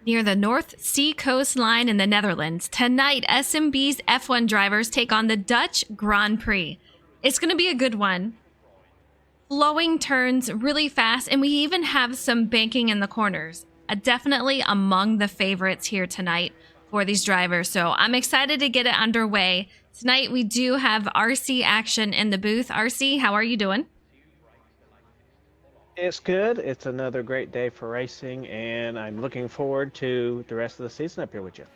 Near the North Sea coastline in the Netherlands, tonight SnB's F1 drivers take on the Dutch Grand Prix. It's going to be a good one. Flowing turns really fast, and we even have some banking in the corners. Definitely among the favorites here tonight for these drivers. So I'm excited to get it underway. Tonight we do have RC action in the booth. RC, how are you doing? It's good. It's another great day for racing, and I'm looking forward to the rest of the season up here with you.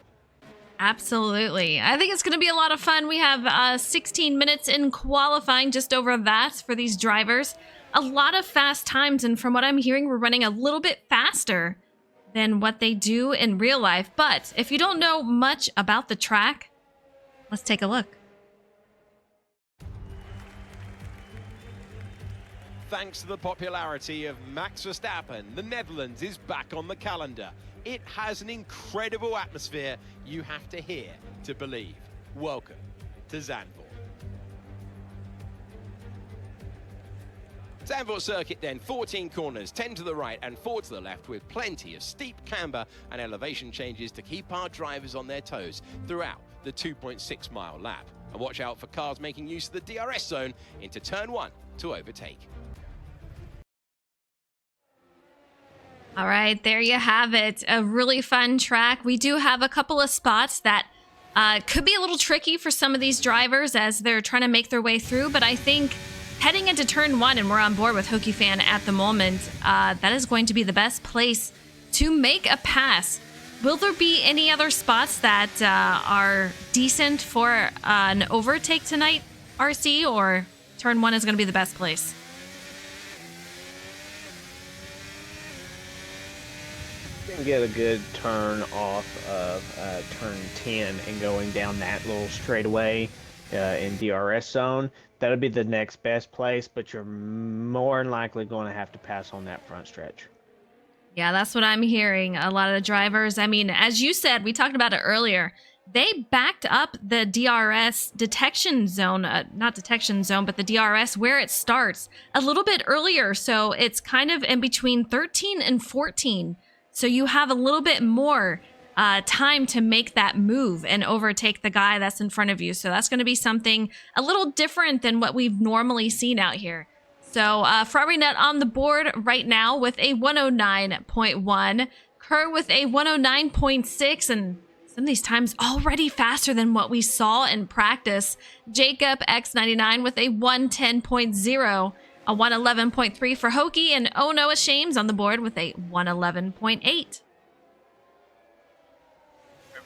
Absolutely. I think it's going to be a lot of fun. We have 16 minutes in qualifying, just over that for these drivers. A lot of fast times, and from what I'm hearing, we're running a little bit faster than what they do in real life. But if you don't know much about the track, let's take a look. Thanks to the popularity of Max Verstappen, the Netherlands is back on the calendar. It has an incredible atmosphere you have to hear to believe. Welcome to Zandvoort. Zandvoort circuit then, 14 corners, 10 to the right and 4 to the left, with plenty of steep camber and elevation changes to keep our drivers on their toes throughout the 2.6 mile lap. And watch out for cars making use of the DRS zone into turn 1 to overtake. All right, there you have it. A really fun track. We do have a couple of spots that could be a little tricky for some of these drivers as they're trying to make their way through. But I think heading into turn 1, and we're on board with Hokie Fan at the moment, that is going to be the best place to make a pass. Will there be any other spots that are decent for an overtake tonight, RC, or turn 1 is going to be the best place? Get a good turn off of turn 10 and going down that little straightaway in DRS zone. That'll be the next best place, but you're more than likely going to have to pass on that front stretch. Yeah, that's what I'm hearing. A lot of the drivers, I mean, as you said, we talked about it earlier, they backed up the DRS detection zone, not detection zone, but the DRS where it starts a little bit earlier. So it's kind of in between 13 and 14. So you have a little bit more time to make that move and overtake the guy that's in front of you. So that's going to be something a little different than what we've normally seen out here. So Ferrari Net on the board right now with a 109.1. Kerr with a 109.6, and some of these times already faster than what we saw in practice. Jacob X99 with a 110.0. A 111.3 for Hokie, and Oh Noah Shames on the board with a 111.8. We've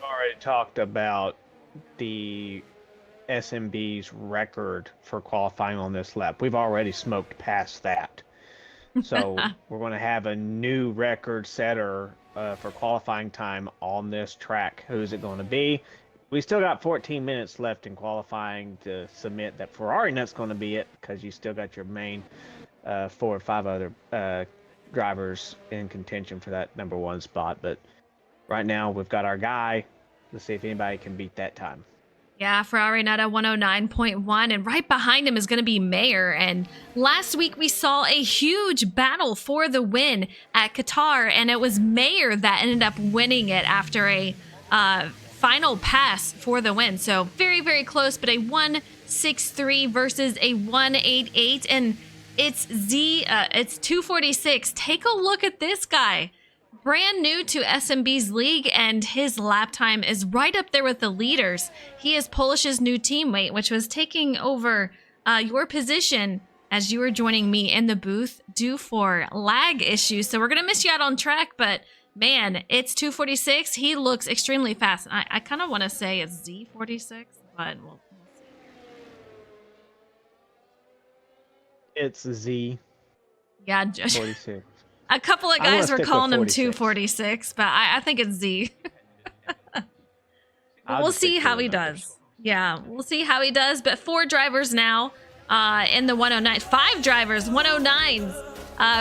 already talked about the SnB's record for qualifying on this lap. We've already smoked past that. So we're going to have a new record setter for qualifying time on this track. Who's it going to be? We still got 14 minutes left in qualifying to submit that Ferrari Net's going to be it, because you still got your main 4 or 5 other drivers in contention for that number 1 spot. But right now we've got our guy. Let's see if anybody can beat that time. Yeah, Ferrari Net at 109.1, and right behind him is going to be Mayer. And last week we saw a huge battle for the win at Qatar, and it was Mayer that ended up winning it after a final pass for the win. So very, very close, but a 163 versus a 188, and it's it's 246. Take a look at this guy. Brand new to SnB's league, and his lap time is right up there with the leaders. He is Polish's new teammate, which was taking over your position as you were joining me in the booth due for lag issues. So we're going to miss you out on track, but man, it's 246. He looks extremely fast. I kind of want to say it's Z46, but we'll see. It's Z. Yeah, 46. A couple of guys were calling him 246, but I think it's Z. We'll see how he does. Yeah, we'll see how he does. But 4 drivers now in the 109. 5 drivers, 109s.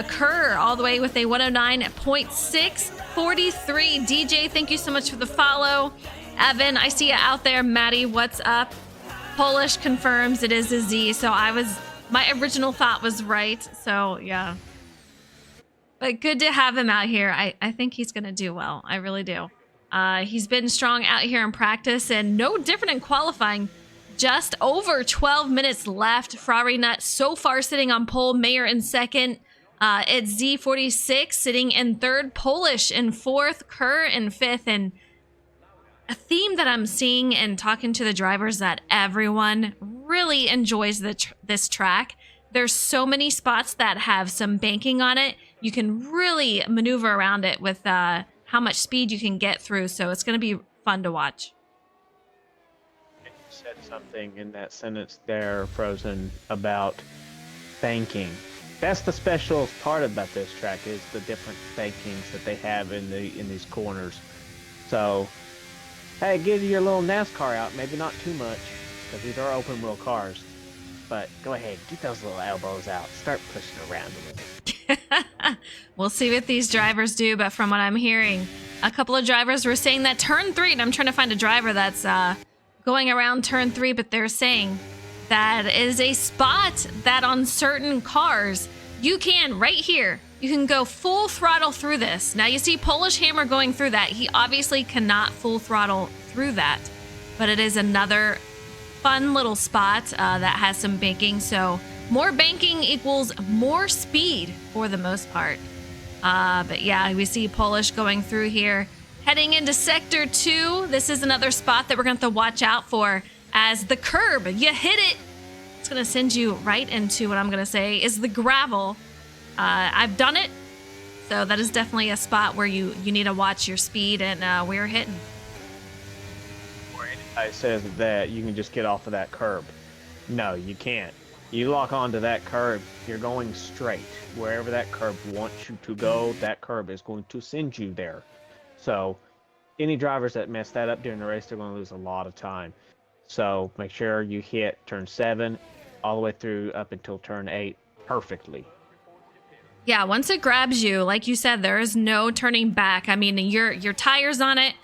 Kerr all the way with a 109.6. 43. DJ, thank you so much for the follow. Evan, I see you out there. Maddie, what's up? Polish confirms it is a Z. So my original thought was right. So yeah. But good to have him out here. I think he's going to do well. I really do. He's been strong out here in practice and no different in qualifying. Just over 12 minutes left. Ferrari Nut so far sitting on pole. Mayer in second. It's Z46 sitting in third. Polish in fourth. Kerr in fifth. And a theme that I'm seeing and talking to the drivers that everyone really enjoys this track. There's so many spots that have some banking on it. You can really maneuver around it with how much speed you can get through. So it's going to be fun to watch. You said something in that sentence there, Frozen, about banking. That's the special part about this track is the different bankings that they have in these corners. So, hey, get your little NASCAR out. Maybe not too much, because these are open wheel cars. But go ahead, get those little elbows out. Start pushing around a little. We'll see what these drivers do, but from what I'm hearing, a couple of drivers were saying that turn 3, and I'm trying to find a driver that's going around turn 3, but they're saying that is a spot that on certain cars, you can, right here, you can go full throttle through this. Now you see Polish Hammer going through that. He obviously cannot full throttle through that, but it is another fun little spot that has some banking. So more banking equals more speed for the most part. But yeah, we see Polish going through here. Heading into sector 2, this is another spot that we're going to have to watch out for as the curb, you hit it. It's going to send you right into what I'm going to say is the gravel. I've done it. So that is definitely a spot where you need to watch your speed and where you're hitting. It says that you can just get off of that curb. No, you can't. You lock onto that curb, you're going straight. Wherever that curb wants you to go, that curb is going to send you there. So any drivers that mess that up during the race, they're going to lose a lot of time. So make sure you hit turn 7 all the way through up until turn 8 perfectly. Yeah, once it grabs you, like you said, there is no turning back. I mean, your tires on it,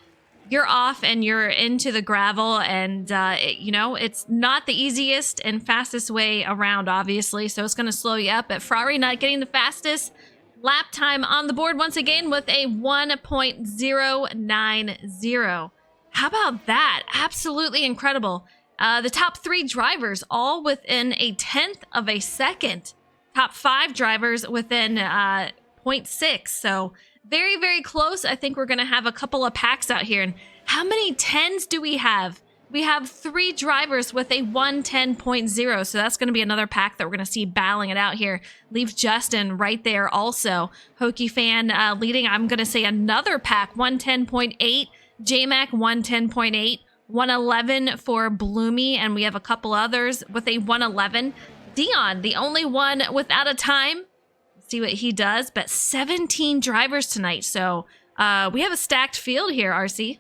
you're off and you're into the gravel, and it's not the easiest and fastest way around, obviously, so it's going to slow you up. But Ferrari not getting the fastest lap time on the board once again with a 1.090. How about that? Absolutely incredible. The top 3 drivers all within a 1/10 of a second. Top 5 drivers within 0.6, so very, very close. I think we're going to have a couple of packs out here. And how many 10s do we have? We have 3 drivers with a 110.0. So that's going to be another pack that we're going to see battling it out here. Leave Justin right there also. Hokie Fan leading, I'm going to say another pack, 110.8. J-Mac, 110.8. 111 for Bloomy. And we have a couple others with a 111. Dion, the only one without a time. See what he does, but 17 drivers tonight. So we have a stacked field here, RC.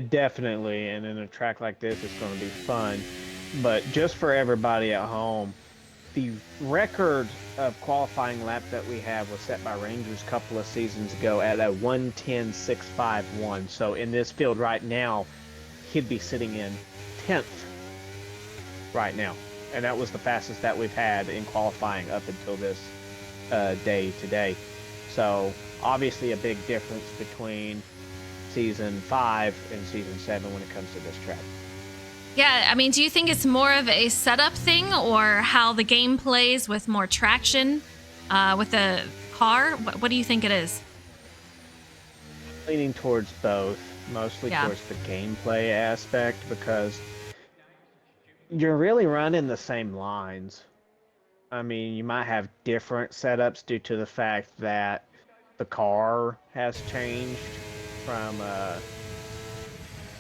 Definitely, and in a track like this, it's going to be fun. But just for everybody at home, the record of qualifying lap that we have was set by Rangers a couple of seasons ago at a 1:10.651. So in this field right now, he'd be sitting in 10th right now. And that was the fastest that we've had in qualifying up until this day today. So obviously a big difference between season 5 and season 7 when it comes to this track. Yeah, I mean, do you think it's more of a setup thing or how the game plays with more traction with the car? What do you think it is? Leaning towards both, mostly towards the gameplay aspect, because you're really running the same lines. I mean, you might have different setups due to the fact that the car has changed from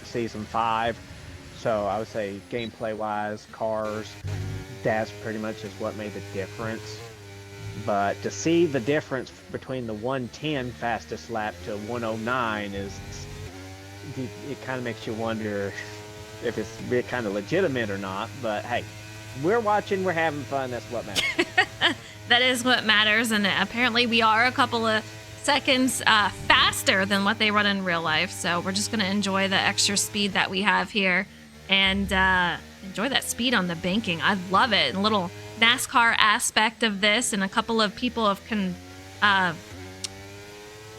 season 5. So I would say gameplay-wise, cars, that's pretty much is what made the difference. But to see the difference between the 110 fastest lap to 109 it kind of makes you wonder if it's kind of legitimate or not. But hey, we're watching, we're having fun, that's what matters. That is what matters, and apparently we are a couple of seconds faster than what they run in real life. So we're just going to enjoy the extra speed that we have here and enjoy that speed on the banking. I love it. A little NASCAR aspect of this, and a couple of people have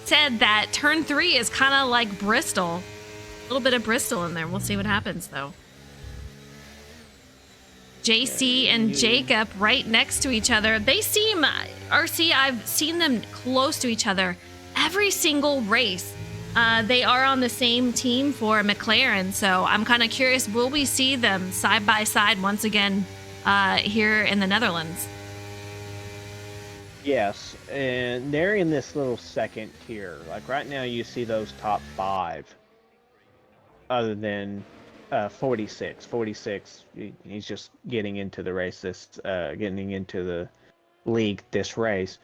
said that turn 3 is kind of like Bristol. A little bit of Bristol in there. We'll see what happens, though. JC and Jacob right next to each other. They seem, RC, I've seen them close to each other every single race. They are on the same team for McLaren, so I'm kind of curious, will we see them side by side once again here in the Netherlands? Yes, and they're in this little second tier. Like right now you see those top 5, other than 46. 46, he's just getting into the race getting into the league this race.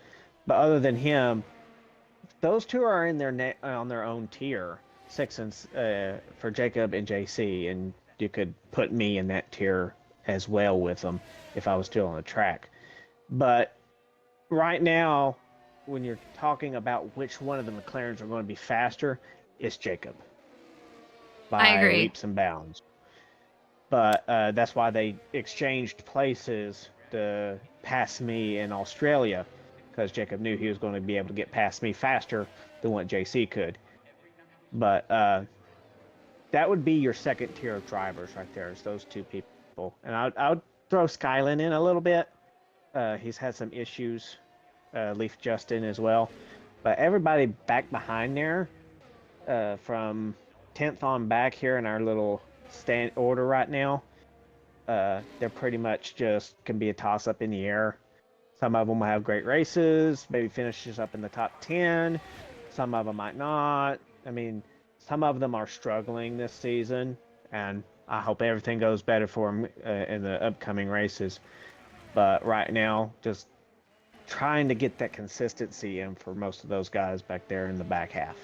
But other than him, those two are in on their own tier, 6 and for Jacob and JC, and you could put me in that tier as well with them if I was still on the track. But right now, when you're talking about which one of the McLarens are going to be faster, it's Jacob. By leaps and bounds. But that's why they exchanged places to pass me in Australia, because Jacob knew he was going to be able to get past me faster than what JC could. But that would be your second tier of drivers right there, is those two people. And I would throw Skylin in a little bit. He's had some issues, Leaf Justin as well. But everybody back behind there, from 10th on back here in our little stand order right now, they're pretty much just can be a toss up in the air. Some of them will have great races, maybe finishes up in the top 10. Some of them might not. I mean, some of them are struggling this season, and I hope everything goes better for them in the upcoming races. But right now, just trying to get that consistency in for most of those guys back there in the back half.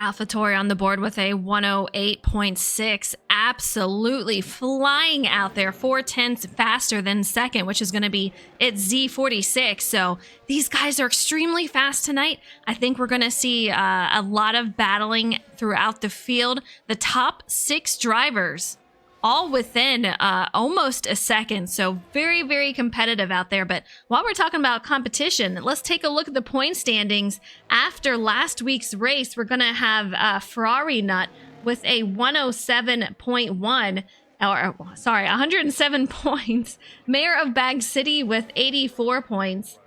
AlphaTauri on the board with a 108.6, absolutely flying out there, 4/10 faster than second, which is going to be its Z46. So these guys are extremely fast tonight. I think we're going to see a lot of battling throughout the field. The top 6 drivers all within almost a second. So very, very competitive out there. But while we're talking about competition, let's take a look at the point standings. After last week's race, we're going to have Ferrari Nut with a 107.1, or sorry, 107 points. Mayor of Bag City with 84 points.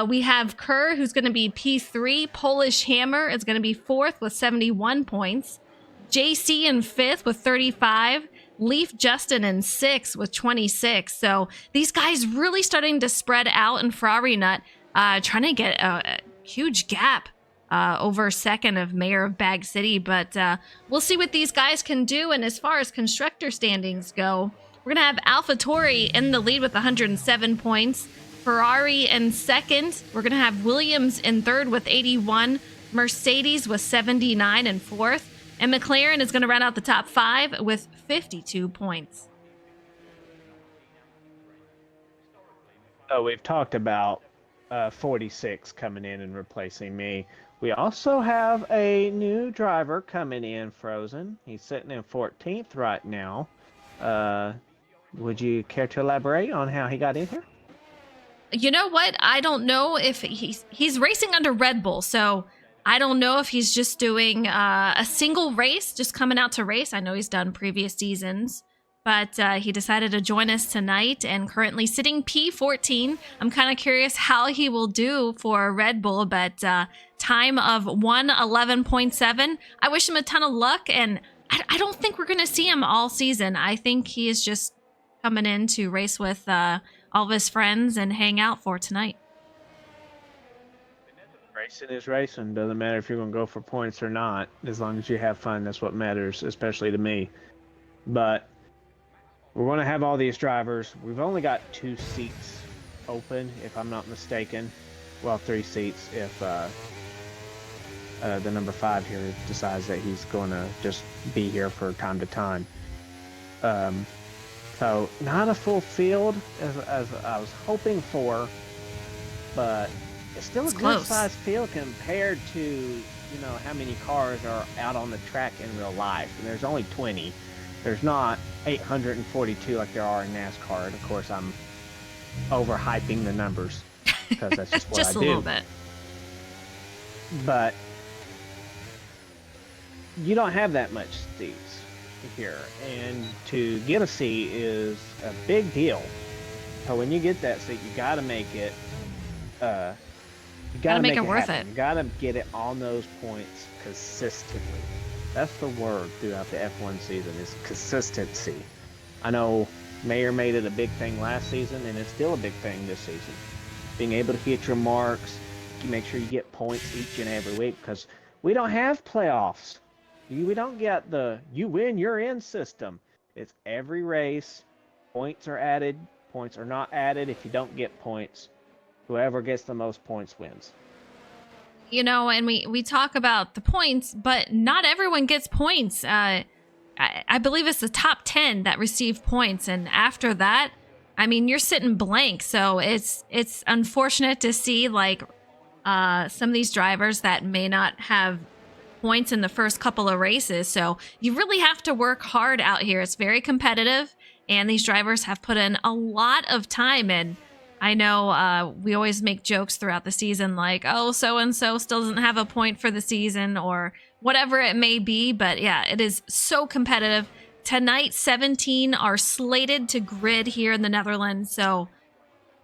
We have Kerr, who's going to be P3. Polish Hammer is going to be 4th with 71 points. JC in 5th with 35. Leaf Justin in 6th with 26. So these guys really starting to spread out in Ferrari Nut, trying to get a huge gap over second of Mayor of Bag City. But we'll see what these guys can do. And as far as constructor standings go, we're going to have AlphaTauri in the lead with 107 points. Ferrari in second. We're going to have Williams in third with 81. Mercedes with 79 in fourth. And McLaren is going to round out the top 5 with 52 points. Oh, we've talked about 46 coming in and replacing me. We also have a new driver coming in, Frozen. He's sitting in 14th right now. Would you care to elaborate on how he got in here? You know what? I don't know if he's racing under Red Bull, so I don't know if he's just doing a single race, just coming out to race. I know he's done previous seasons, but he decided to join us tonight and currently sitting P14. I'm kind of curious how he will do for Red Bull, but time of 111.7. I wish him a ton of luck, and I don't think we're going to see him all season. I think he is just coming in to race with all of his friends and hang out for tonight. Racing is racing. Doesn't matter if you're going to go for points or not. As long as you have fun, that's what matters, especially to me. But we're going to have all these drivers. We've only got 2 seats open, if I'm not mistaken. Well, 3 seats if the number 5 here decides that he's going to just be here for time to time. So not a full field as I was hoping for, but it's still a good-sized field compared to, you know, how many cars are out on the track in real life. And there's only 20. There's not 842 like there are in NASCAR. And of course, I'm overhyping the numbers because that's just what just I a do. little bit. but you don't have that much C's here, and to get a C is a big deal. So when you get that C, you got to make it. You Gotta make it worth happen. it. You gotta get it on those points consistently. That's the word throughout the F1 season is consistency. I know Mayer made it a big thing last season, and it's still a big thing this season. Being able to hit your marks, you make sure you get points each and every week, because we don't have playoffs. We don't get the you win, you're in system. It's every race. Points are added. Points are not added if you don't get points. Whoever gets the most points wins. You know, and we talk about the points, but not everyone gets points. I believe it's the top 10 that receive points, and after that, I mean, you're sitting blank. So it's unfortunate to see like some of these drivers that may not have points in the first couple of races. So you really have to work hard out here. It's very competitive, and these drivers have put in a lot of time in. I know we always make jokes throughout the season like, oh, so-and-so still doesn't have a point for the season or whatever it may be. But yeah, it is so competitive. Tonight, 17 are slated to grid here in the Netherlands. So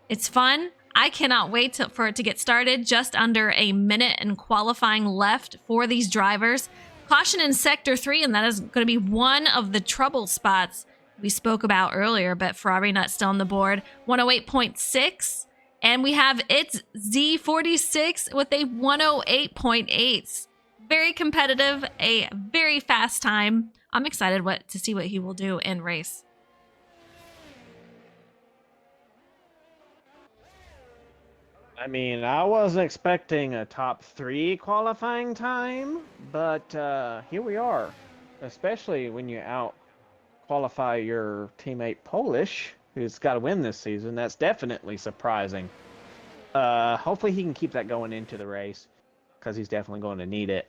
it's fun. I cannot wait for it to get started. Just under a minute in qualifying left for these drivers. Caution in Sector 3, and that is going to be one of the trouble spots we spoke about earlier, but Ferrari not still on the board. 108.6, and we have its Z46 with a 108.8. Very competitive, a very fast time. I'm excited to see what he will do in race. I mean, I wasn't expecting a top 3 qualifying time, but here we are. Especially when you qualify your teammate Polish, who's got to win this season. That's definitely surprising. Hopefully he can keep that going into the race, because he's definitely going to need it.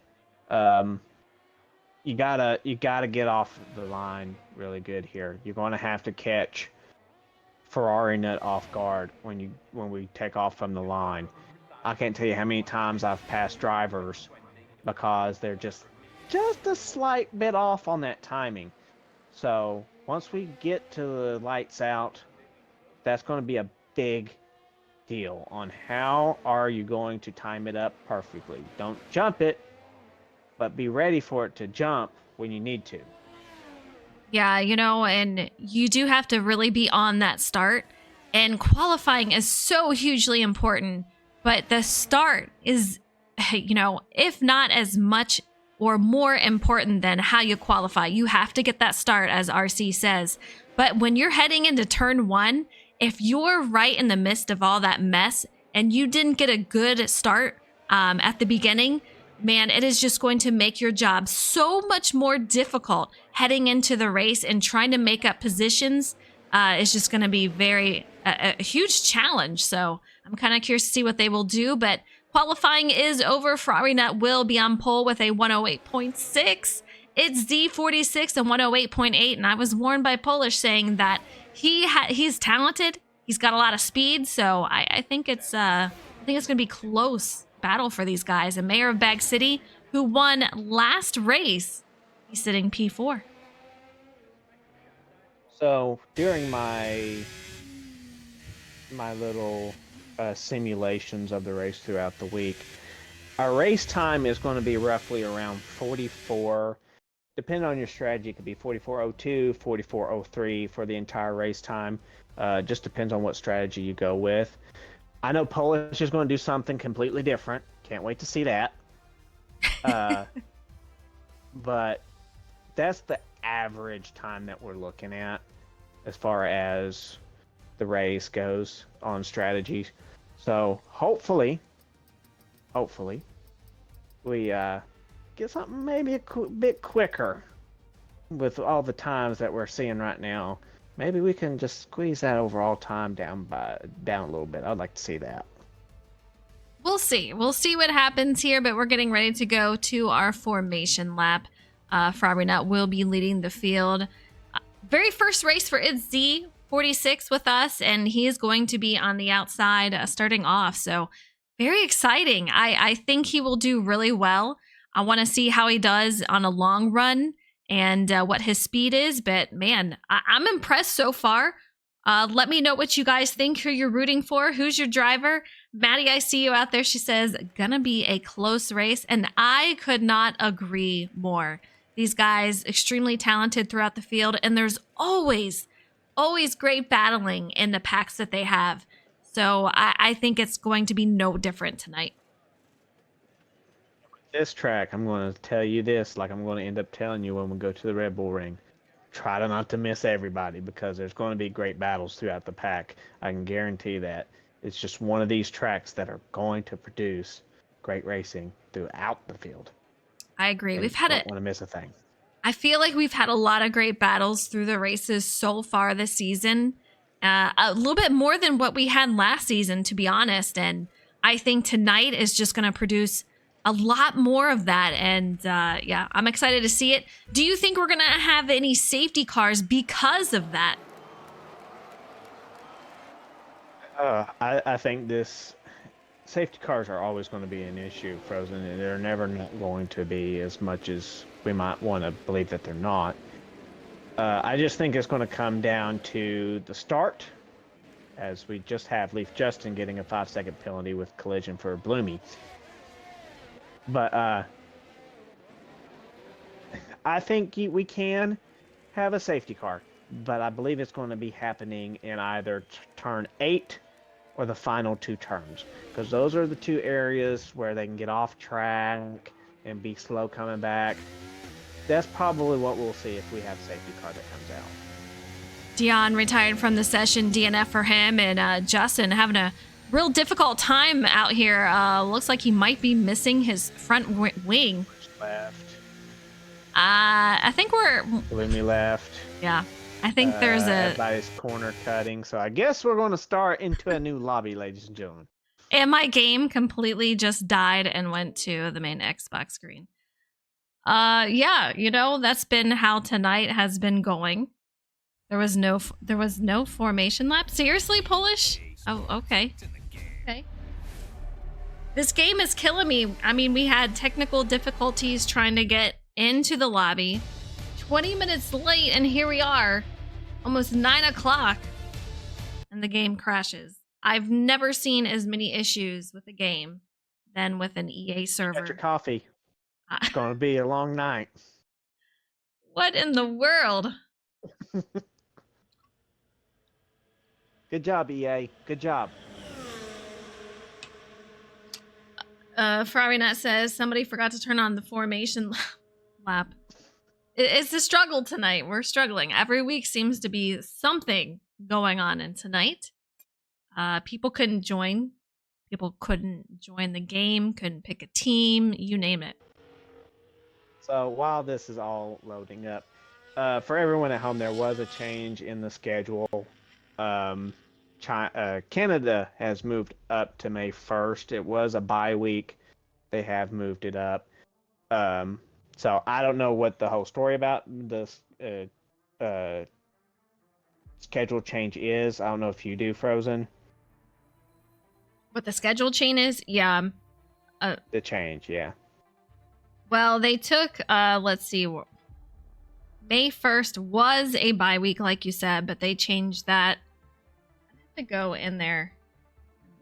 You gotta get off the line really good here. You're going to have to catch Ferrari nut off guard when we take off from the line. I can't tell you how many times I've passed drivers because they're just a slight bit off on that timing. So once we get to the lights out, that's going to be a big deal on how are you going to time it up perfectly. Don't jump it, but be ready for it to jump when you need to. Yeah, you know, and you do have to really be on that start. And qualifying is so hugely important. But the start is, you know, if not as much or more important than how you qualify. You have to get that start, as RC says. But when you're heading into turn 1, if you're right in the midst of all that mess and you didn't get a good start at the beginning, man, it is just going to make your job so much more difficult heading into the race, and trying to make up positions is just going to be a huge challenge. So I'm kind of curious to see what they will do, but qualifying is over. Ferrari Nut will be on pole with a 108.6. It's Z46 and 108.8, and I was warned by Polish saying that he's talented. He's got a lot of speed, so I think it's going to be close battle for these guys. And Mayor of Bag City, who won last race, he's sitting P4. So during my little simulations of the race throughout the week, our race time is going to be roughly around 44. Depending on your strategy, it could be 44.02, 44.03 for the entire race time. Just depends on what strategy you go with. I know Polish is going to do something completely different. Can't wait to see that. But that's the average time that we're looking at as far as the race goes on strategies. So hopefully we get something maybe a bit quicker with all the times that we're seeing right now. Maybe we can just squeeze that overall time down a little bit. I'd like to see that. We'll see. We'll see what happens here, but we're getting ready to go to our formation lap. Ferrari Nut will be leading the field. Very first race for its Z46 with us, and he is going to be on the outside starting off. So Very exciting. I think he will do really well. I want to see how he does on a long run and what his speed is. But man, I'm impressed so far. Let me know what you guys think, who you're rooting for, who's your driver. Maddie, I see you out there. She says, gonna be a close race. And I could not agree more. These guys, extremely talented throughout the field. And there's always great battling in the packs that they have. So I think it's going to be no different tonight. This track, I'm going to tell you this, like I'm going to end up telling you when we go to the Red Bull Ring. Try to not to miss everybody because there's going to be great battles throughout the pack. I can guarantee that. It's just one of these tracks that are going to produce great racing throughout the field. I agree. And We've had don't want to miss a thing. I feel like we've had a lot of great battles through the races so far this season. A little bit more than what we had last season, to be honest. And I think tonight is just going to produce a lot more of that. And yeah, I'm excited to see it. Do you think we're going to have any safety cars because of that? I think this safety cars are always going to be an issue, Frozen, and they're never not going to be as much as we might want to believe that they're not. I just think it's going to come down to the start, as we just have Leaf Justin getting a 5-second penalty with collision for Bloomy. But I think we can have a safety car, but I believe it's going to be happening in either turn 8 or the final 2 turns, because those are the 2 areas where they can get off track and be slow coming back. That's probably what we'll see if we have a safety car that comes out. Dion retired from the session, DNF for him, and Justin having a real difficult time out here. Looks like he might be missing his front wing. Left. I think we're... Bloomy left. Yeah. I think there's a... Everybody's corner cutting, so I guess we're going to start into a new lobby, ladies and gentlemen. And my game completely just died and went to the main Xbox screen. Yeah, you know, that's been how tonight has been going. There was no formation lap. Seriously, Polish? Oh, okay. Okay. This game is killing me. I mean, we had technical difficulties trying to get into the lobby. 20 minutes late, and here we are. Almost 9 o'clock. And the game crashes. I've never seen as many issues with a game than with an EA server. Get your coffee. It's going to be a long night. What in the world? Good job, EA. Good job. Ferrari says somebody forgot to turn on the formation lap. It's a struggle tonight. We're struggling. Every week seems to be something going on, and tonight, people couldn't join. People couldn't join the game, couldn't pick a team, you name it. So while this is all loading up, for everyone at home, there was a change in the schedule. Canada has moved up to May 1st. It was a bye week. They have moved it up. So I don't know what the whole story about this schedule change is. I don't know if you do, Frozen. What the schedule change is? Yeah. The change, yeah. Well, they took, let's see, May 1st was a bye week, like you said, but they changed that. I have to go in there.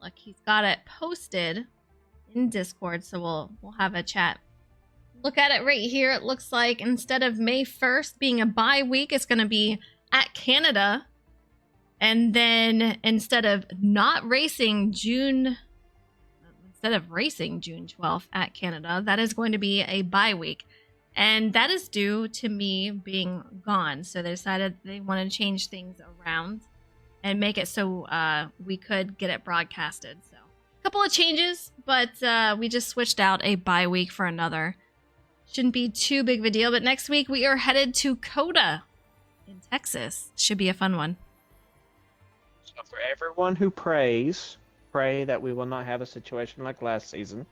Look, he's got it posted in Discord, so we'll have a chat. Look at it right here. It looks like instead of May 1st being a bye week, it's going to be at Canada. And then instead of racing June 12th at Canada, that is going to be a bye week. And that is due to me being gone. So they decided they want to change things around and make it so we could get it broadcasted. So a couple of changes, but we just switched out a bye week for another. Shouldn't be too big of a deal. But next week we are headed to Coda in Texas. Should be a fun one. So for everyone who pray that we will not have a situation like last season.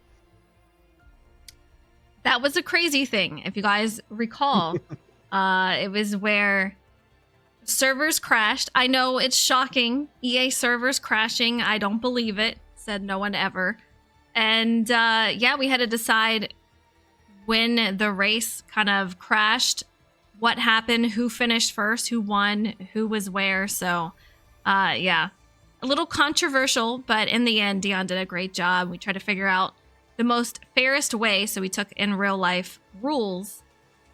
That was a crazy thing. If you guys recall, it was where servers crashed. I know it's shocking. EA servers crashing. I don't believe it. Said no one ever. And yeah, we had to decide when the race kind of crashed, what happened, who finished first, who won, who was where. So yeah, a little controversial, but in the end, Dion did a great job. We tried to figure out the most fairest way. So we took in real life rules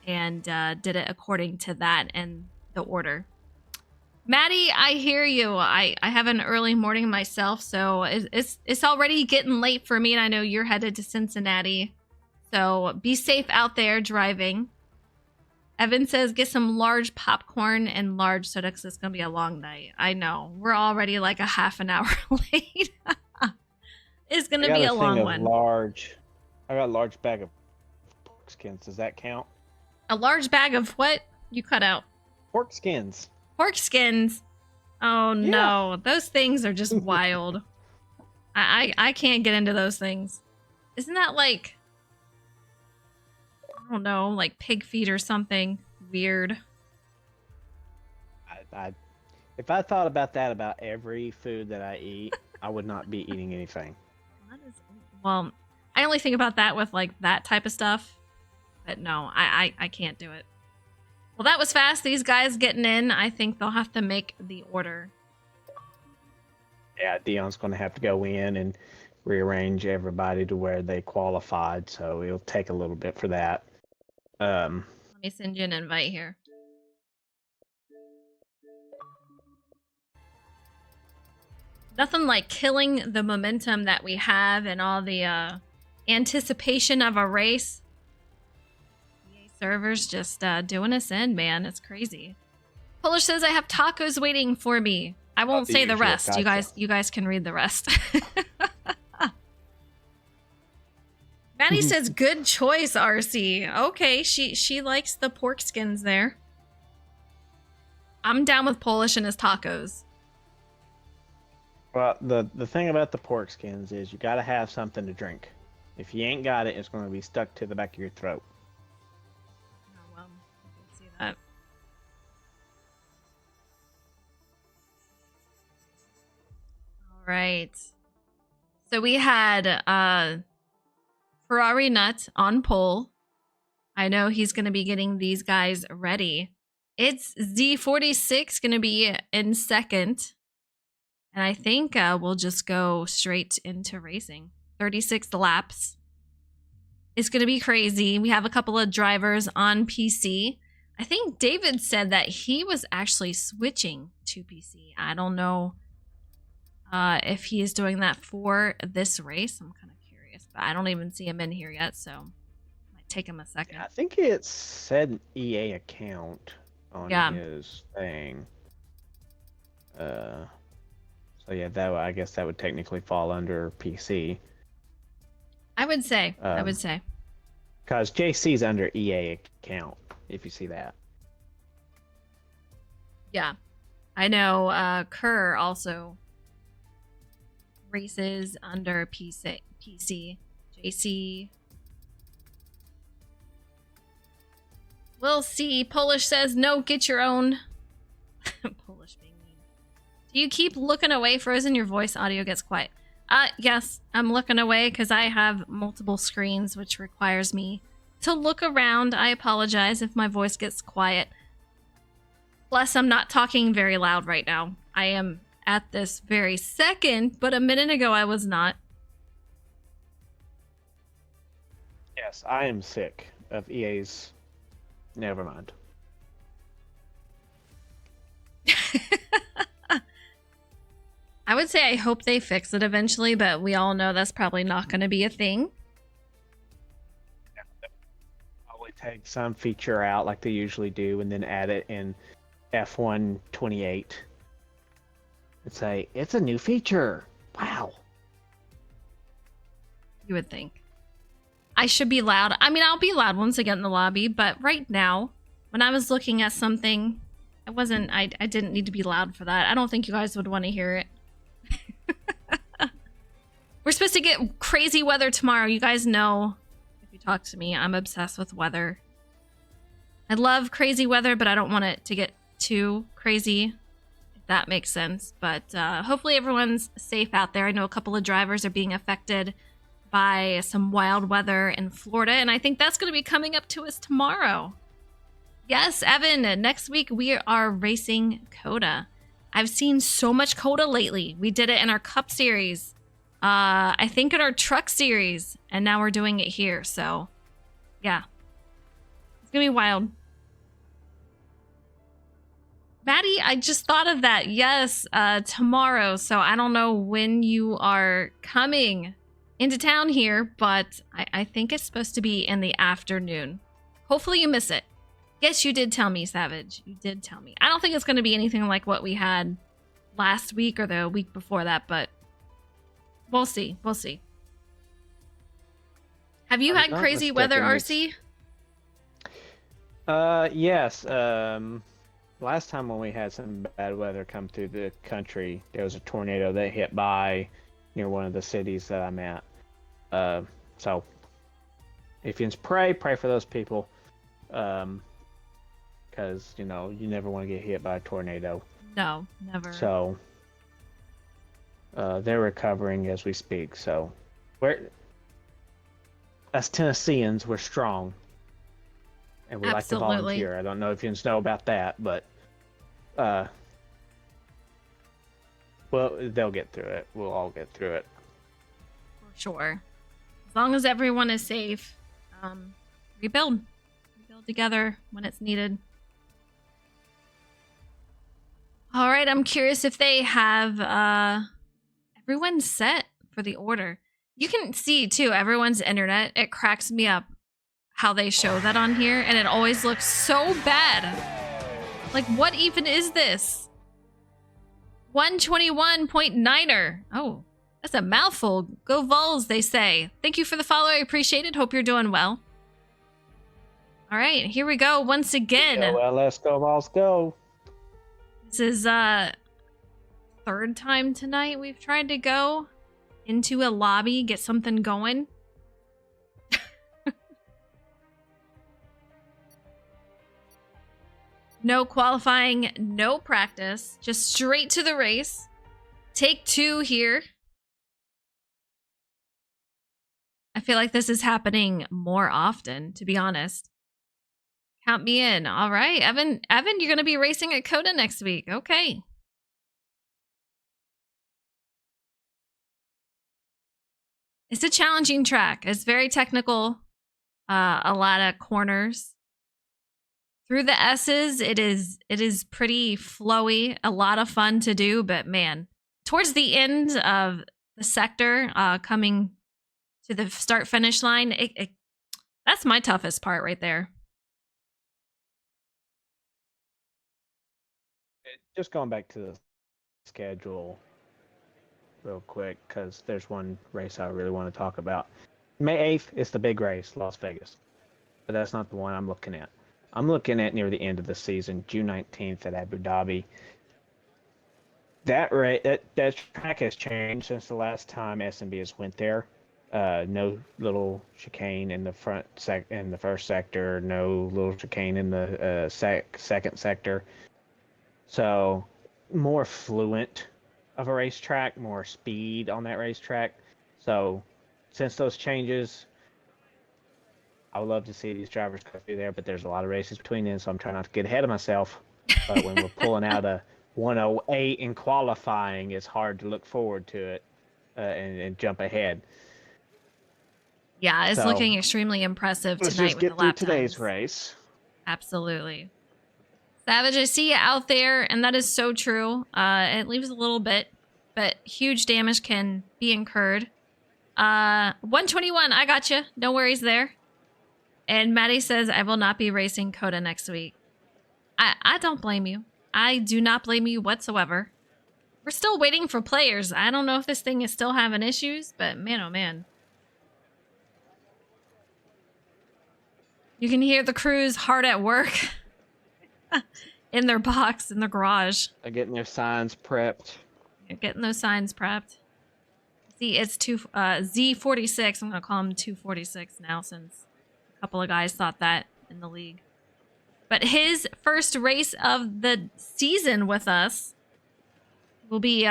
and did it according to that and the order. Maddie, I hear you. I have an early morning myself, so it's already getting late for me, and I know you're headed to Cincinnati. So be safe out there driving. Evan says get some large popcorn and large soda because it's going to be a long night. I know. We're already like a half an hour late. It's going to be a long one. I got a large bag of pork skins. Does that count? A large bag of what? You cut out. Pork skins. Pork skins. Oh Yeah. no, those things are just wild. I can't get into those things. Isn't that like, I don't know, like pig feet or something weird? If I thought about that about every food that I eat, I would not be eating anything. Well, I only think about that with like that type of stuff, but no, I can't do it. Well, that was fast. These guys getting in, I think they'll have to make the order. Yeah, Dion's going to have to go in and rearrange everybody to where they qualified, so it'll take a little bit for that. Let me send you an invite here. Nothing like killing the momentum that we have and all the anticipation of a race. EA servers just doing us in, man. It's crazy. Polish says I have tacos waiting for me. I won't say the rest. Gotcha. You guys can read the rest. Maddie says good choice, RC. Okay, she likes the pork skins there. I'm down with Polish and his tacos. Well, the thing about the pork skins is you got to have something to drink. If you ain't got it, it's going to be stuck to the back of your throat. Oh, well, I can see that. All right. So we had Ferrari Nut on pole. I know he's going to be getting these guys ready. It's Z46 going to be in second. And I think we'll just go straight into racing. 36 laps. It's going to be crazy. We have a couple of drivers on PC. I think David said that he was actually switching to PC. I don't know if he is doing that for this race. I'm kind of curious, but I don't even see him in here yet, so it might take him a second. I think it said an EA account on his thing. So yeah, I guess that would technically fall under PC. I would say. Because JC's under EA account, if you see that. Yeah. I know Kerr also races under PC. JC. We'll see. Polish says, no, get your own. Polish being mean. Do you keep looking away, Frozen? Your voice audio gets quiet. Yes, I'm looking away because I have multiple screens, which requires me to look around. I apologize if my voice gets quiet. Plus, I'm not talking very loud right now. I am at this very second, but a minute ago I was not. Yes, I am sick of EA's. Never mind. I would say I hope they fix it eventually, but we all know that's probably not going to be a thing. Probably take some feature out like they usually do and then add it in F1 28. And say, it's a new feature. Wow. You would think. I should be loud. I mean, I'll be loud once I get in the lobby, but right now, when I was looking at something, I didn't need to be loud for that. I don't think you guys would want to hear it. We're supposed to get crazy weather tomorrow. You guys know, if you talk to me, I'm obsessed with weather. I love crazy weather, but I don't want it to get too crazy, if that makes sense. But hopefully everyone's safe out there. I know a couple of drivers are being affected by some wild weather in Florida, and I think that's going to be coming up to us tomorrow. Yes, Evan, next week we are racing Coda. I've seen so much Coda lately. We did it in our Cup series, I think in our Truck series, and now we're doing it here, so yeah. It's going to be wild. Maddie, I just thought of that. Yes, tomorrow. So I don't know when you are coming into town here, but I think it's supposed to be in the afternoon. Hopefully you miss it. Yes, you did tell me, Savage. You did tell me. I don't think it's going to be anything like what we had last week or the week before that, but we'll see. We'll see. Have you had crazy weather, RC? Yes. Last time when we had some bad weather come through the country, there was a tornado that hit by near one of the cities that I'm at. So if you pray for those people, because you never want to get hit by a tornado. No, never. So they're recovering as we speak. So as Tennesseans, we're strong. And we like to volunteer. I don't know if you know about that, but well, they'll get through it. We'll all get through it. For sure. As long as everyone is safe, rebuild together when it's needed. All right, I'm curious if they have everyone set for the order. You can see too everyone's internet. It cracks me up how they show that on here, and it always looks so bad. Like, what even is this? 121.9er. Oh, that's a mouthful. Go Vols, they say. Thank you for the follow. I appreciate it. Hope you're doing well. All right, here we go once again. Yeah, well, let's go, Vols, go. This is third time tonight we've tried to go into a lobby, get something going. No qualifying, no practice, just straight to the race. Take 2 here. I feel like this is happening more often, to be honest. Count me in. All right, Evan, you're going to be racing at Coda next week. Okay. It's a challenging track. It's very technical. A lot of corners. Through the S's, it is pretty flowy, a lot of fun to do, but man, towards the end of the sector, coming to the start-finish line, that's my toughest part right there. Just going back to the schedule real quick, because there's one race I really want to talk about. May 8th is the big race, Las Vegas, but that's not the one I'm looking at. I'm looking at near the end of the season, June 19th at Abu Dhabi. That track has changed since the last time SnB has went there. No little chicane in the in the first sector. No little chicane in the second sector. So more fluent of a racetrack, more speed on that racetrack. So since those changes, I would love to see these drivers go through there, but there's a lot of races between them, so I'm trying not to get ahead of myself. But when we're pulling out a 108 in qualifying, it's hard to look forward to it and jump ahead. Yeah, it's looking extremely impressive tonight. Let's just get with the lap through today's times. race. Absolutely. Savage, I see you out there, and that is so true. It leaves a little bit, but huge damage can be incurred. 121, I got you. No worries there. And Maddie says, I will not be racing Coda next week. I don't blame you. I do not blame you whatsoever. We're still waiting for players. I don't know if this thing is still having issues, but man, oh man. You can hear the crews hard at work in their box, in their garage. They're getting their signs prepped. You're getting those signs prepped. See, it's Z46. I'm going to call him 246 now since a couple of guys thought that in the league. But his first race of the season with us will be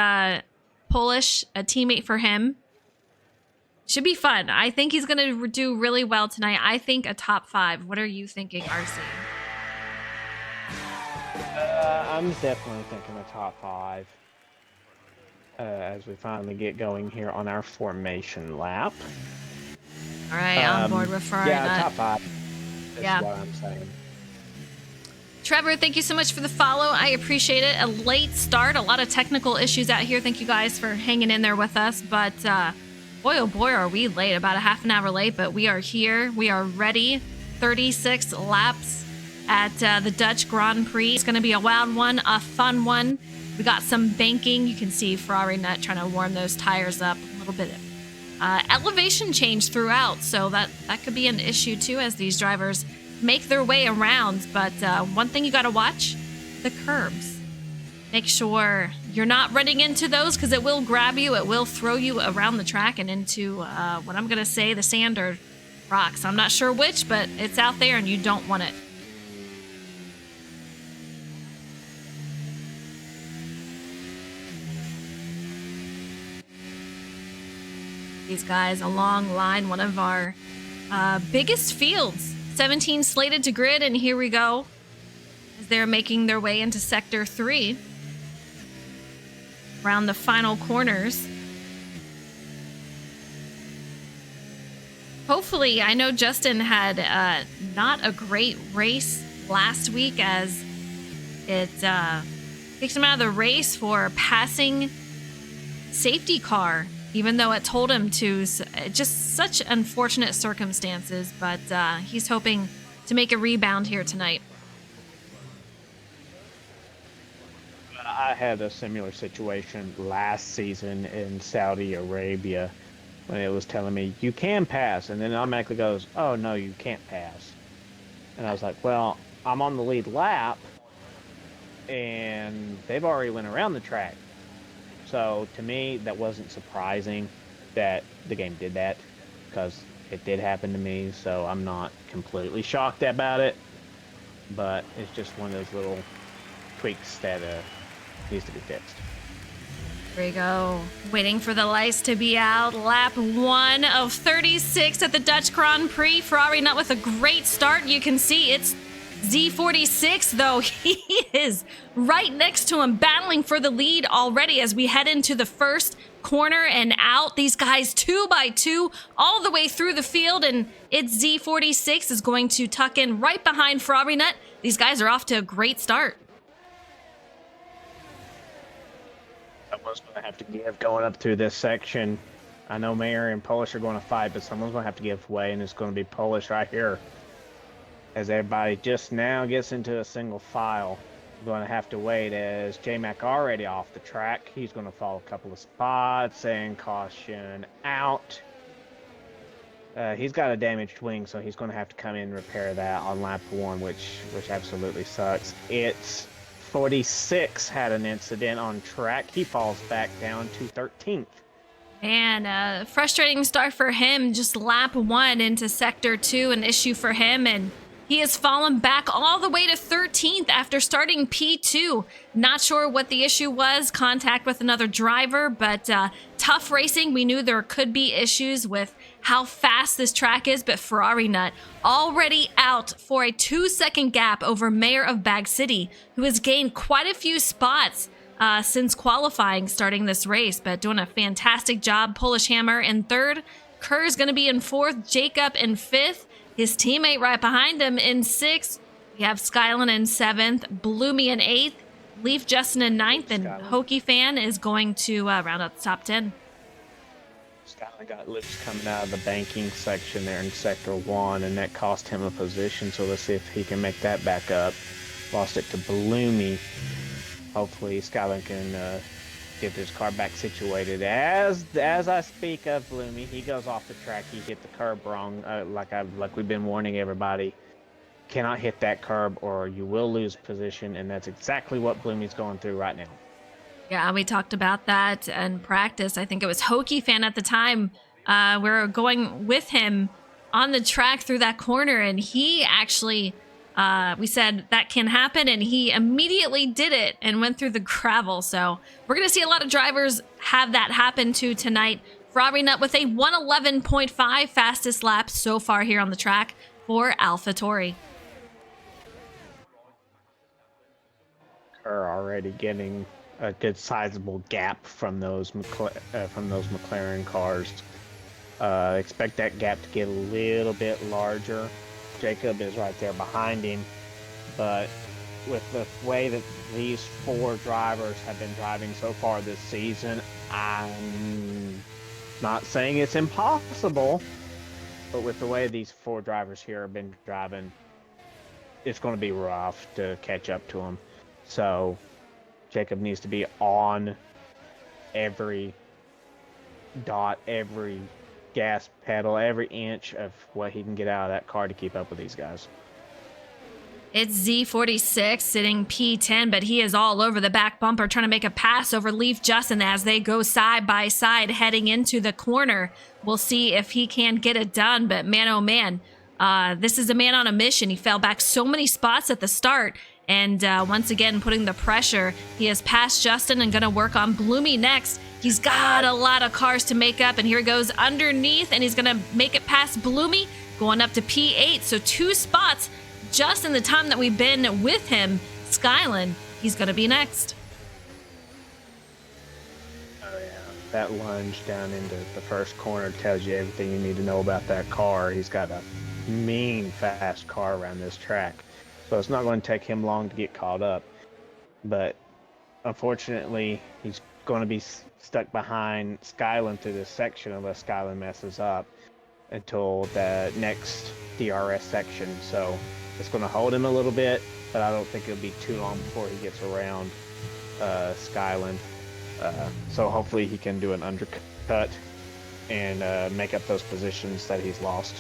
Polish, a teammate for him. Should be fun. I think he's going to do really well tonight. I think a top 5. What are you thinking, RC? I'm definitely thinking a top 5 as we finally get going here on our formation lap. All right, on board with Ferrari. Yeah, top 5 is what I'm saying. Trevor, thank you so much for the follow. I appreciate it. A late start, a lot of technical issues out here. Thank you guys for hanging in there with us. But boy, oh boy, are we late. About a half an hour late, but we are here. We are ready. 36 laps at the Dutch Grand Prix. It's going to be a wild one, a fun one. We got some banking. You can see Ferrari Nut trying to warm those tires up a little bit. Elevation change throughout, so that could be an issue too as these drivers make their way around. But one thing you got to watch, the curbs. Make sure you're not running into those because it will grab you. It will throw you around the track and into what I'm going to say, the sand or rocks. I'm not sure which, but it's out there and you don't want it. These guys, a long line, one of our biggest fields. 17 slated to grid, and here we go as they're making their way into Sector 3. Around the final corners. Hopefully, I know Justin had not a great race last week as it kicked him out of the race for passing safety car, even though it told him to. Just such unfortunate circumstances, but he's hoping to make a rebound here tonight. I had a similar situation last season in Saudi Arabia when it was telling me you can pass, and then it automatically goes, oh no, you can't pass. And I was like, well, I'm on the lead lap and they've already went around the track. So to me, that wasn't surprising that the game did that, because it did happen to me. So I'm not completely shocked about it, but it's just one of those little tweaks that needs to be fixed. Here we go. Waiting for the lights to be out. Lap 1 of 36 at the Dutch Grand Prix. Ferrari Nut with a great start. You can see it's Z46, though. He is right next to him, battling for the lead already as we head into the first corner and out. These guys 2 by 2 all the way through the field, and it's Z46 is going to tuck in right behind Ferrari Nut. These guys are off to a great start. Someone's going to have to give going up through this section. I know Mayer and Polish are going to fight, but someone's going to have to give way, and it's going to be Polish right here. As everybody just now gets into a single file, we're going to have to wait as J-Mac already off the track. He's going to fall a couple of spots and caution out. He's got a damaged wing, so he's going to have to come in and repair that on lap 1, which absolutely sucks. It's 46 had an incident on track. He falls back down to 13th. And frustrating start for him. Just lap 1 into Sector 2, an issue for him, and he has fallen back all the way to 13th after starting P2. Not sure what the issue was, contact with another driver, but tough racing. We knew there could be issues with how fast this track is, but Ferrari Nut already out for a 2-second gap over Mayor of Bag City, who has gained quite a few spots since qualifying starting this race, but doing a fantastic job. Polish Hammer in 3rd, Kerr's going to be in 4th, Jacob in 5th, his teammate right behind him in 6th. We have Skylin in 7th, Bloomy in 8th, Leaf Justin in 9th, and Hokey Fan is going to round out the top 10. Skylin got loose coming out of the banking section there in Sector 1, and that cost him a position, so let's see if he can make that back up. Lost it to Bloomy. Hopefully Skylin can get his car back situated. As I speak of Bloomy, he goes off the track. He hit the curb wrong, like we've been warning everybody. Cannot hit that curb or you will lose position, and that's exactly what Bloomy's going through right now. Yeah, we talked about that in practice. I think it was Hokey Fan at the time. We were going with him on the track through that corner, and he actually, we said that can happen, and he immediately did it and went through the gravel. So we're going to see a lot of drivers have that happen to tonight. Ferrari Nut with a 111.5 fastest lap so far here on the track for AlphaTauri. Are already getting a good sizable gap from those McLaren cars. Expect that gap to get a little bit larger. Jacob is right there behind him, but with the way that these four drivers have been driving so far this season, I'm not saying it's impossible, but with the way these four drivers here have been driving, it's going to be rough to catch up to them. So Jacob needs to be on every dot, every gas pedal, every inch of what he can get out of that car to keep up with these guys. It's Z46 sitting P10, but he is all over the back bumper trying to make a pass over Leaf Justin as they go side by side heading into the corner. We'll see if he can get it done, but man, oh man, this is a man on a mission. He fell back so many spots at the start, and once again putting the pressure. He has passed Justin and going to work on Bloomy next. He's got a lot of cars to make up, and here he goes underneath, and he's going to make it past Bloomy, going up to P8, so 2 spots just in the time that we've been with him. Skyland, he's going to be next. Oh yeah, that lunge down into the first corner tells you everything you need to know about that car. He's got a mean fast car around this track, so it's not going to take him long to get caught up, but unfortunately he's going to be stuck behind Skyland through this section unless Skyland messes up until the next DRS section. So it's going to hold him a little bit, but I don't think it'll be too long before he gets around Skyland. So hopefully he can do an undercut and make up those positions that he's lost.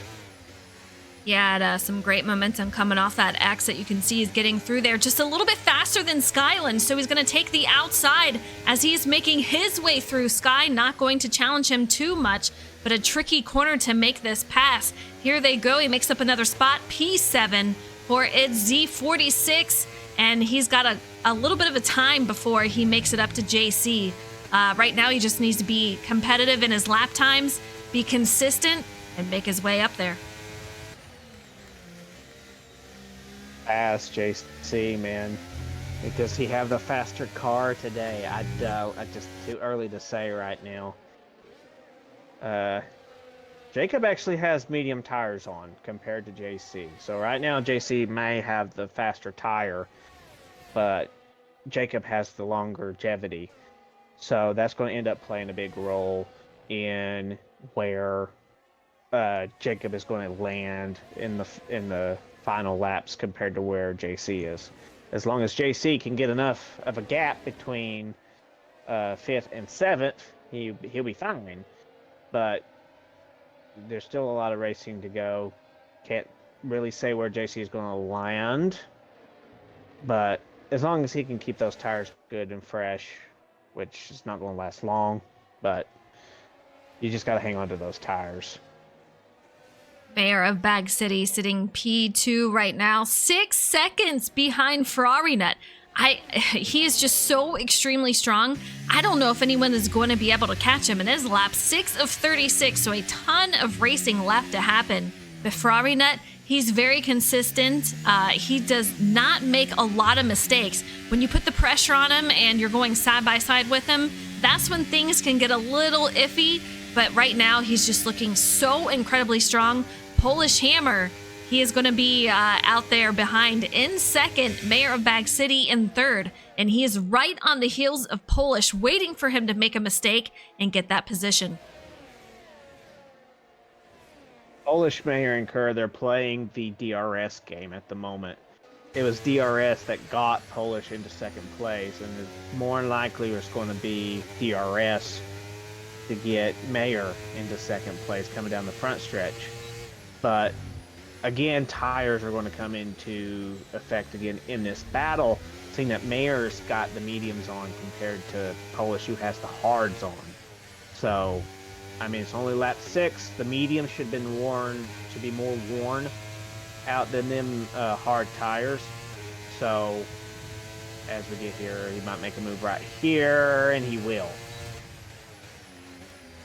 Yeah, some great momentum coming off that exit. You can see he's getting through there just a little bit faster than Skyland, so he's going to take the outside as he's making his way through. Sky not going to challenge him too much, but a tricky corner to make this pass. Here they go. He makes up another spot, P7 for it's Z46, and he's got a little bit of a time before he makes it up to JC. Right now, he just needs to be competitive in his lap times, be consistent, and make his way up there. Pass JC, man. Does he have the faster car today? I doubt. It's just too early to say right now. Jacob actually has medium tires on compared to JC. So right now JC may have the faster tire, but Jacob has the longevity. So that's going to end up playing a big role in where Jacob is going to land in the final laps compared to where JC is. As long as JC can get enough of a gap between 5th and 7th, he'll be fine. But there's still a lot of racing to go. Can't really say where JC is going to land. But as long as he can keep those tires good and fresh, which is not going to last long, but you just got to hang on to those tires. Mayor of Bag City sitting P2 right now, 6 seconds behind Ferrari Nut. He is just so extremely strong. I don't know if anyone is going to be able to catch him in his lap. 6 of 36, so a ton of racing left to happen. But Ferrari Nut, he's very consistent. He does not make a lot of mistakes. When you put the pressure on him and you're going side by side with him, that's when things can get a little iffy. But right now, he's just looking so incredibly strong. Polish Hammer, he is going to be out there behind in second, Mayor of Bag City in third, and he is right on the heels of Polish, waiting for him to make a mistake and get that position. Polish, Mayor, and Kerr, they're playing the DRS game at the moment. It was DRS that got Polish into second place, and more than likely it's going to be DRS to get Mayor into second place coming down the front stretch. But again, tires are going to come into effect again in this battle, seeing that Mayer's got the mediums on compared to Polish, who has the hards on. So, I mean, it's only lap 6. The mediums should be more worn out than them hard tires. So, as we get here, he might make a move right here, and he will.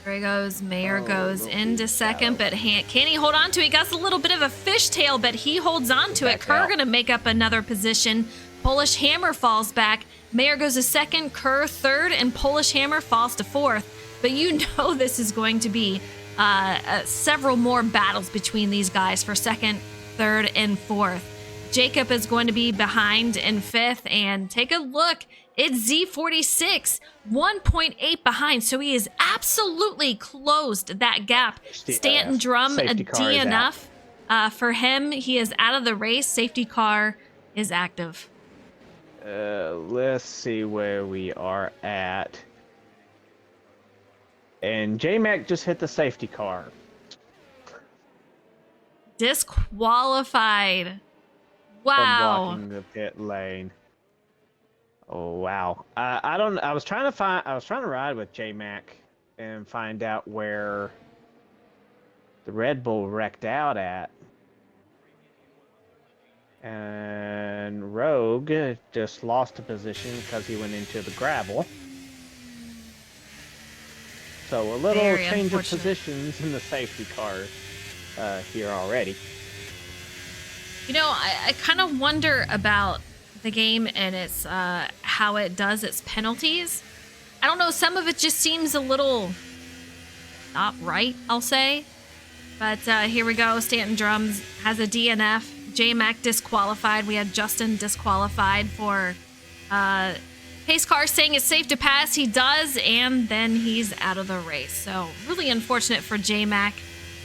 There he goes. Mayer goes no, into second, but can he hold on to it? He got a little bit of a fishtail, but he holds on to it. Kerr going to make up another position. Polish Hammer falls back. Mayer goes to second, Kerr third, and Polish Hammer falls to fourth. But you know this is going to be several more battles between these guys for second, third, and fourth. Jacob is going to be behind in fifth, and take a look. It's Z46, 1.8 behind, so he has absolutely closed that gap. Stanton Drum, a DNF for him. He is out of the race. Safety car is active. Let's see where we are at. And J-Mac just hit the safety car. Disqualified. Wow. From blocking the pit lane. Oh wow. I was trying to ride with J-Mac and find out where the Red Bull wrecked out at. And Rogue just lost a position because he went into the gravel. So a little change of positions in the safety car here already. You know, I kind of wonder about the game and its how it does its penalties. I don't know, some of it just seems a little not right, I'll say. But here we go. Stanton Drums has a DNF. J-Mac disqualified. We had Justin disqualified for pace car saying it's safe to pass. He does, and then he's out of the race. So really unfortunate for J-Mac.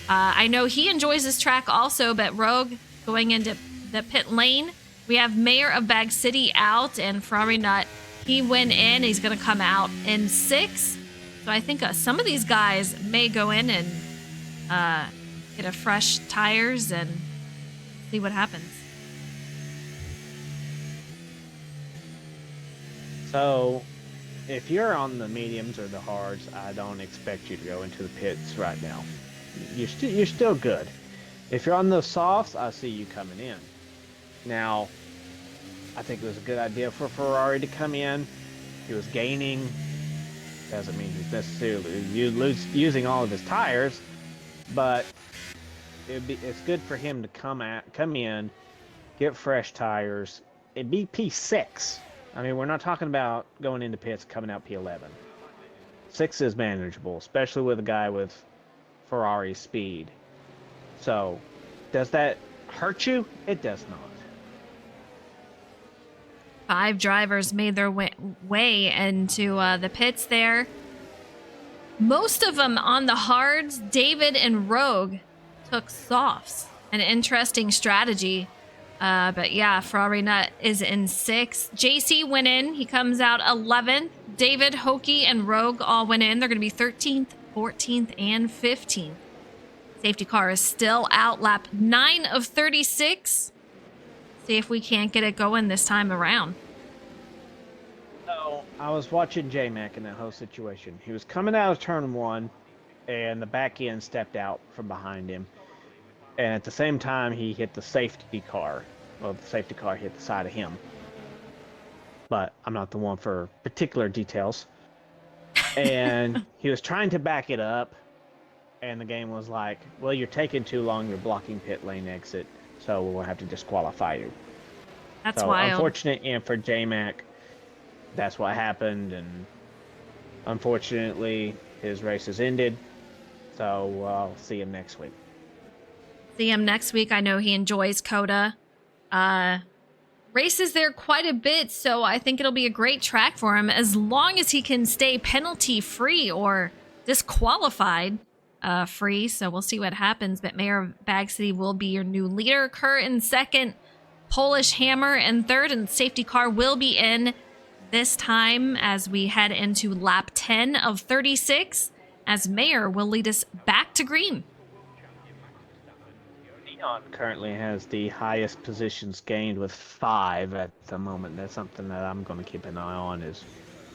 I know he enjoys this track also, but Rogue going into the pit lane. We have Mayor of Bag City out, and Ferrari Nut, he went in. He's going to come out in 6th. So I think some of these guys may go in and get a fresh tires and see what happens. So, if you're on the mediums or the hards, I don't expect you to go into the pits right now. You're still good. If you're on the softs, I see you coming in. Now, I think it was a good idea for Ferrari to come in. He was gaining. Doesn't mean he's necessarily using all of his tires, but it's good for him to come in, get fresh tires. It'd be P6. I mean, we're not talking about going into pits coming out P11. 6 is manageable, especially with a guy with Ferrari speed. So, does that hurt you? It does not. 5 drivers made their way into the pits there. Most of them on the hards. David and Rogue took softs. An interesting strategy. But yeah, Ferrari Nut is in 6th. JC went in. He comes out 11th. David, Hokie, and Rogue all went in. They're going to be 13th, 14th, and 15th. Safety car is still out. Lap 9 of 36. See if we can't get it going this time around. So, I was watching J-Mac in that whole situation. He was coming out of turn 1, and the back end stepped out from behind him. And at the same time, he hit the safety car. Well, the safety car hit the side of him. But I'm not the one for particular details. And he was trying to back it up. And the game was like, well, you're taking too long. You're blocking pit lane exit. So we'll have to disqualify you. That's wild. Unfortunate, and for J-Mac, that's what happened. And unfortunately, his race has ended. So I'll see him next week. See him next week. I know he enjoys COTA. Races there quite a bit, so I think it'll be a great track for him as long as he can stay penalty free or disqualified free. So we'll see what happens. But Mayor of Bag City will be your new leader. Kerr in 2nd, Polish Hammer in 3rd, and safety car will be in this time as we head into lap 10 of 36 as Mayor will lead us back to green. Currently has the highest positions gained with 5 at the moment. That's something that I'm going to keep an eye on, is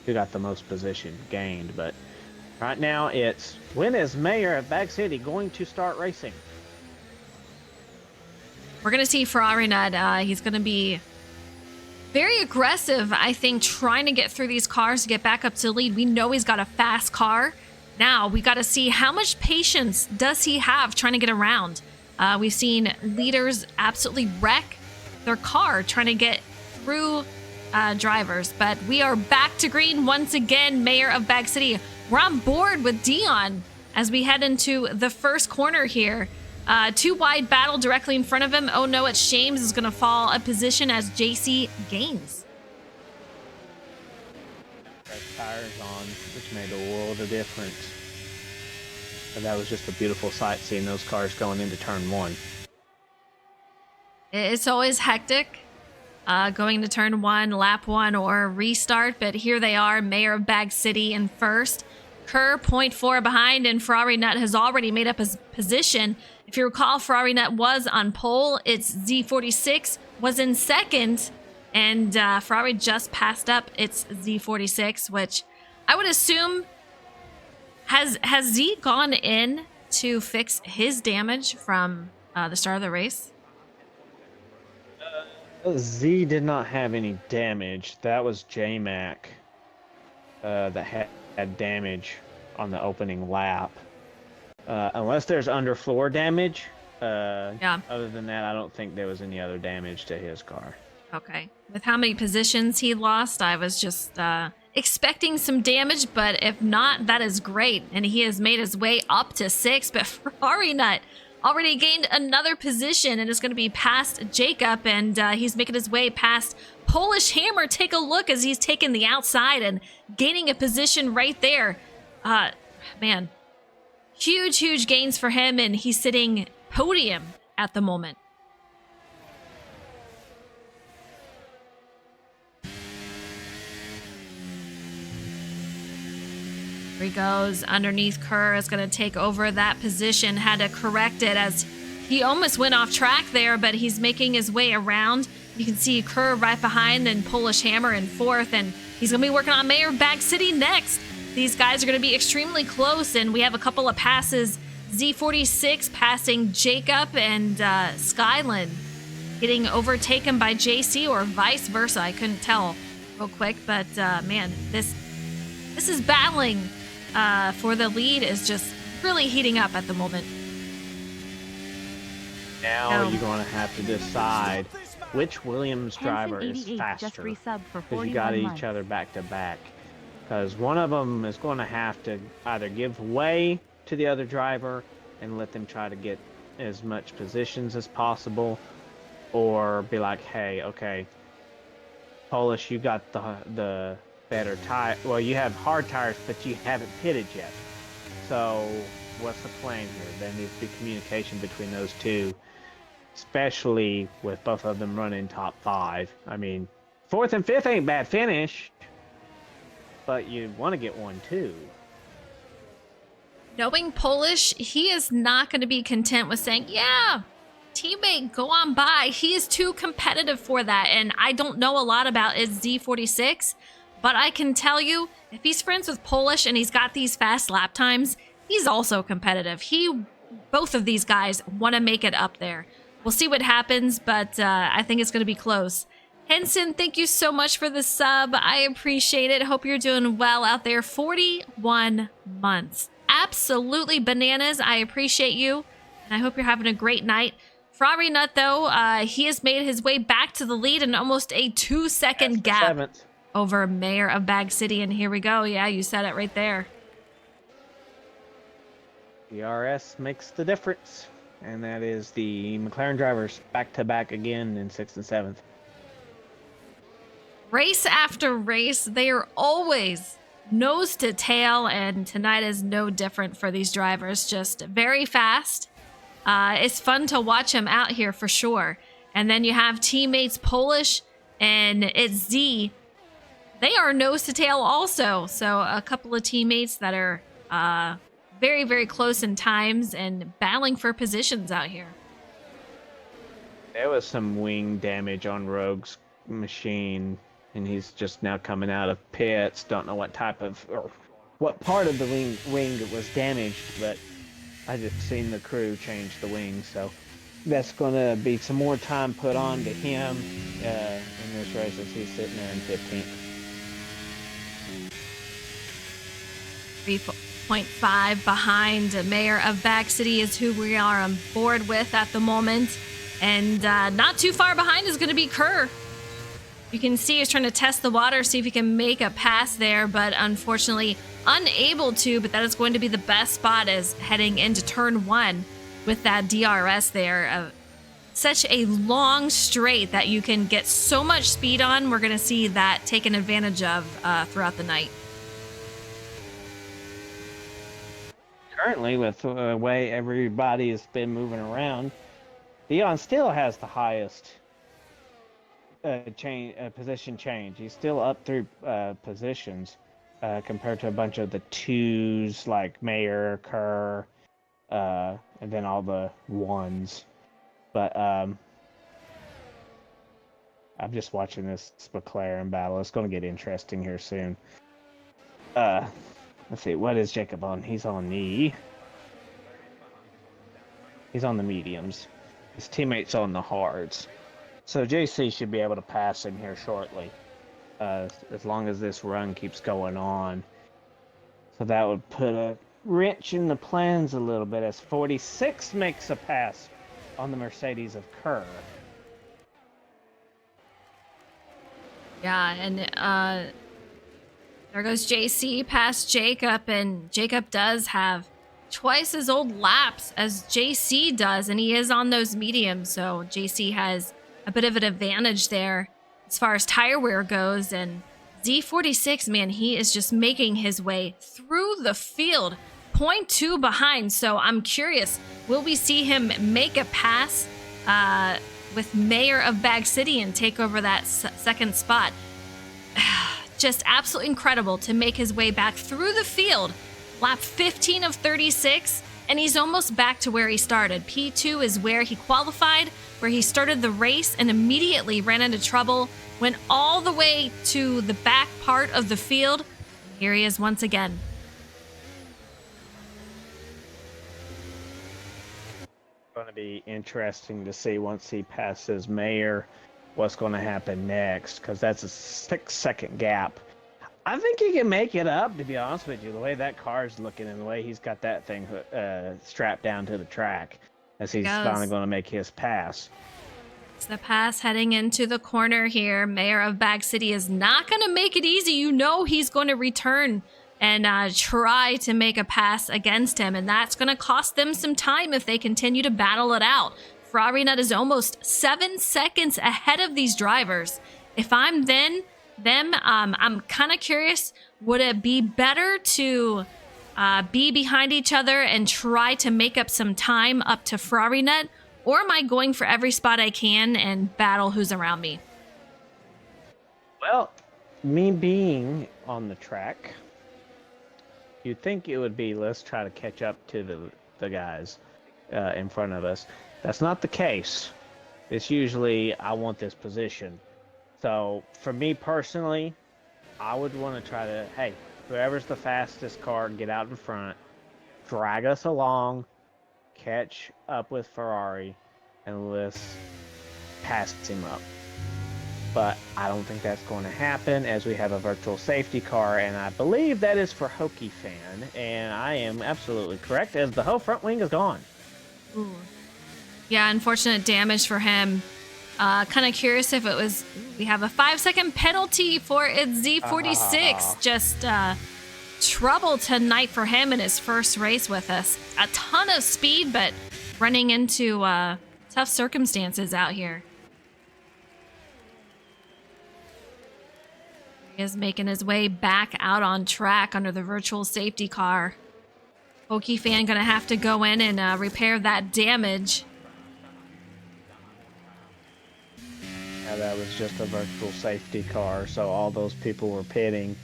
who got the most position gained. But right now it's, when is Mayor of Bag City going to start racing? We're going to see Ferrari Nut. He's going to be very aggressive, I think, trying to get through these cars to get back up to the lead. We know he's got a fast car. Now we got to see how much patience does he have trying to get around. We've seen leaders absolutely wreck their car trying to get through drivers, but we are back to green once again. Mayor of Bag City, we're on board with Dion as we head into the first corner here. Too wide battle directly in front of him. Oh no, it's Shames is going to fall a position as JC gains. Fresh tires on, which made a world of difference. And that was just a beautiful sight seeing those cars going into turn 1. It's always hectic going to turn 1, lap 1, or restart, but here they are, Mayor of Bag City in first. Kerr 0.4 behind, and Ferrari Nut has already made up his position. If you recall, Ferrari Nut was on pole. Its Z46 was in second, and Ferrari just passed up its Z46, which I would assume has Z gone in to fix his damage from the start of the race? Z did not have any damage. That was J-Mac that had damage on the opening lap. Unless there's underfloor damage. Yeah. Other than that, I don't think there was any other damage to his car. Okay. With how many positions he lost, I was just expecting some damage, but if not, that is great. And he has made his way up to 6, but Ferrari Nut already gained another position and is going to be past Jacob, and he's making his way past Polish Hammer. Take a look as he's taking the outside and gaining a position right there. Man, huge gains for him, and he's sitting podium at the moment. Here he goes underneath Kerr, is going to take over that position. Had to correct it as he almost went off track there, but he's making his way around. You can see Kerr right behind, and Polish Hammer in fourth, and he's going to be working on Mayor of Bag City next. These guys are going to be extremely close, and we have a couple of passes. Z46 passing Jacob, and Skyland getting overtaken by JC, or vice versa. I couldn't tell real quick, but man, this is battling for the lead is just really heating up at the moment. Now you're going to have to decide which Williams driver is faster, because you got each other back to back. Because one of them is going to have to either give way to the other driver and let them try to get as much positions as possible, or be like, hey, okay, Polish, you got the better tire. Well, you have hard tires, but you haven't pitted yet. So what's the plan here? There needs to be communication between those two, especially with both of them running top 5. I mean, 4th and 5th ain't bad finish, but you want to get 1 too. Knowing Polish, he is not going to be content with saying, yeah, teammate, go on by. He is too competitive for that, and I don't know a lot about his Z46, but I can tell you, if he's friends with Polish and he's got these fast lap times, he's also competitive. Both of these guys want to make it up there. We'll see what happens, but I think it's going to be close. Henson, thank you so much for the sub. I appreciate it. Hope you're doing well out there. 41 months. Absolutely bananas. I appreciate you, and I hope you're having a great night. Ferrari Nut, though, he has made his way back to the lead in almost a 2-second gap. 7th. Over Mayor of Bag City, and here we go. Yeah, you said it right there. DRS makes the difference, and that is the McLaren drivers back-to-back again in 6th and 7th. Race after race, they are always nose to tail, and tonight is no different for these drivers. Just very fast. It's fun to watch them out here for sure. And then you have teammates Polish, and it's Z. They are nose to tail also. So a couple of teammates that are very close in times and battling for positions out here. There was some wing damage on Rogue's machine, and he's just now coming out of pits. Don't know what type of, or what part of the wing was damaged, but I just seen the crew change the wing, so that's going to be some more time put on to him in this race as he's sitting there in 15th. 0.5 behind. Mayor of Bag City is who we are on board with at the moment. And not too far behind is going to be Kerr. You can see he's trying to test the water, see if he can make a pass there, but unfortunately unable to. But that is going to be the best spot as heading into turn 1 with that DRS there. Such a long straight that you can get so much speed on. We're going to see that taken advantage of throughout the night. Currently, with the way everybody has been moving around, Dion still has the highest position change. He's still up 3 positions compared to a bunch of the 2s like Mayer, Kerr, and then all the 1s. But I'm just watching this McLaren battle. It's going to get interesting here soon. Let's see, what is Jacob on? He's on the mediums. His teammate's on the hards. So JC should be able to pass him here shortly, as long as this run keeps going on. So that would put a wrench in the plans a little bit as 46 makes a pass on the Mercedes of Kerr. Yeah, and there goes JC past Jacob, and Jacob does have twice as old laps as JC does, and he is on those mediums, so JC has a bit of an advantage there as far as tire wear goes. And Z46, man, he is just making his way through the field, 0.2 behind. So I'm curious, will we see him make a pass with Mayor of Bag City and take over that second spot? Just absolutely incredible to make his way back through the field. Lap 15 of 36, and he's almost back to where he started. P2 is where he qualified, where he started the race and immediately ran into trouble, went all the way to the back part of the field. And here he is once again. Going to be interesting to see once he passes Mayer what's going to happen next, because that's a 6-second gap. I think he can make it up, to be honest with you, the way that car's looking and the way he's got that thing strapped down to the track as he's finally going to make his pass. It's the pass heading into the corner here. Mayor of Bag City is not going to make it easy. You know he's going to return and try to make a pass against him, and that's going to cost them some time if they continue to battle it out. Ferrari Nut is almost 7 seconds ahead of these drivers. If I'm them, I'm kind of curious, would it be better to be behind each other and try to make up some time up to Ferrari Nut, or am I going for every spot I can and battle who's around me? Well, me being on the track, you'd think it would be, let's try to catch up to the guys in front of us. That's not the case. It's usually, I want this position. So, for me personally, I would want to try to, hey, whoever's the fastest car, get out in front, drag us along, catch up with Ferrari, and let's pass him up. But I don't think that's going to happen, as we have a virtual safety car, and I believe that is for Hokie Fan, and I am absolutely correct, as the whole front wing is gone. Ooh. Yeah, unfortunate damage for him. Kind of curious if it was, we have a 5-second penalty for its Z46. Just trouble tonight for him in his first race with us. A ton of speed, but running into tough circumstances out here. He is making his way back out on track under the virtual safety car. Hokie Fan gonna have to go in and repair that damage. That was just a virtual safety car, so all those people were pitting.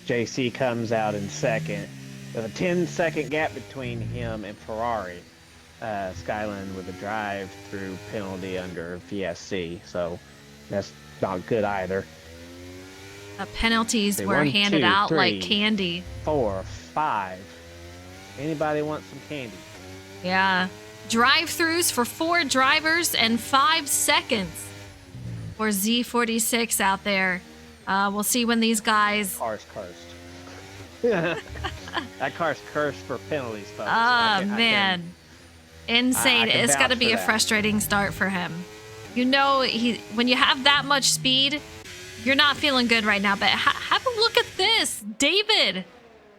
JC comes out in second. With a 10-second gap between him and Ferrari. Skyland with a drive-through penalty under VSC, so that's not good either. Penalties were handed out like candy. 4, 5. Anybody want some candy? Yeah. Drive-throughs for 4 drivers and 5 seconds. For Z46 out there. We'll see when these guys... Cars cursed. That car's cursed for penalties, folks. Oh, man. Insane. I can It's got to vouch be for a that. frustrating start for him. You know, when you have that much speed, you're not feeling good right now. But have a look at this. David,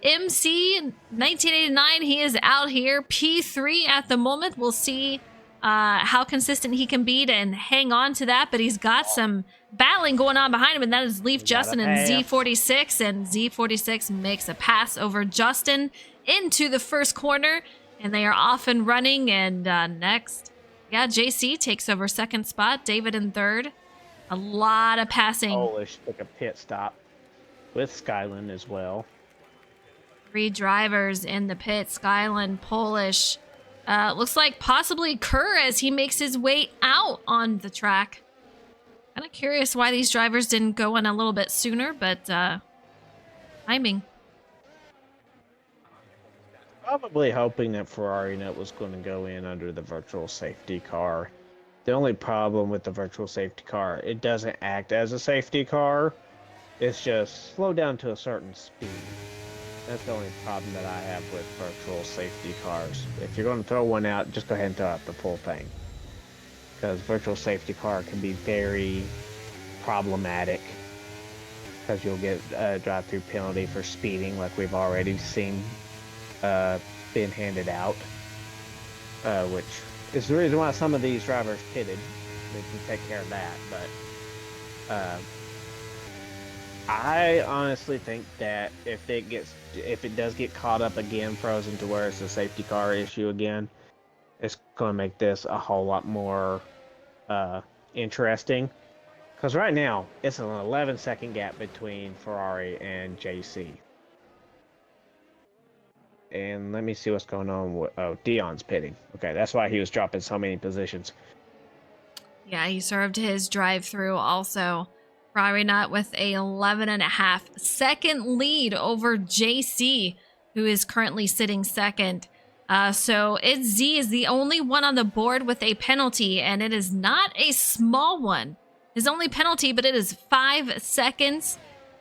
MC 1989, he is out here. P3 at the moment. We'll see how consistent he can be and hang on to that. But he's got some battling going on behind him, and that is Leaf We got a Justin and pass. Z46. And Z46 makes a pass over Justin into the first corner. And they are off and running. And next, yeah, JC takes over second spot. David in third. A lot of passing. Polish took a pit stop with Skyland as well. 3 drivers in the pit. Skyland, Polish. Looks like possibly Kerr as he makes his way out on the track. Kind of curious why these drivers didn't go in a little bit sooner, but timing. Probably hoping that Ferrari Net was going to go in under the virtual safety car. The only problem with the virtual safety car, it doesn't act as a safety car. It's just slow down to a certain speed. That's the only problem that I have with virtual safety cars. If you're going to throw one out, just go ahead and throw out the full thing. Because virtual safety car can be very problematic. Because you'll get a drive-through penalty for speeding, like we've already seen been handed out. Which is the reason why some of these drivers pitted. They can take care of that. But I honestly think that if it does get caught up again, frozen to where it's a safety car issue again, it's going to make this a whole lot more interesting. Because right now, it's an 11-second gap between Ferrari and JC. And let me see what's going on with... Oh, Dion's pitting. Okay, that's why he was dropping so many positions. Yeah, he served his drive-through also. Ferrari Nut with a 11.5-second lead over JC, who is currently sitting second. So Z is the only one on the board with a penalty, and it is not a small one. His only penalty, but it is 5 seconds.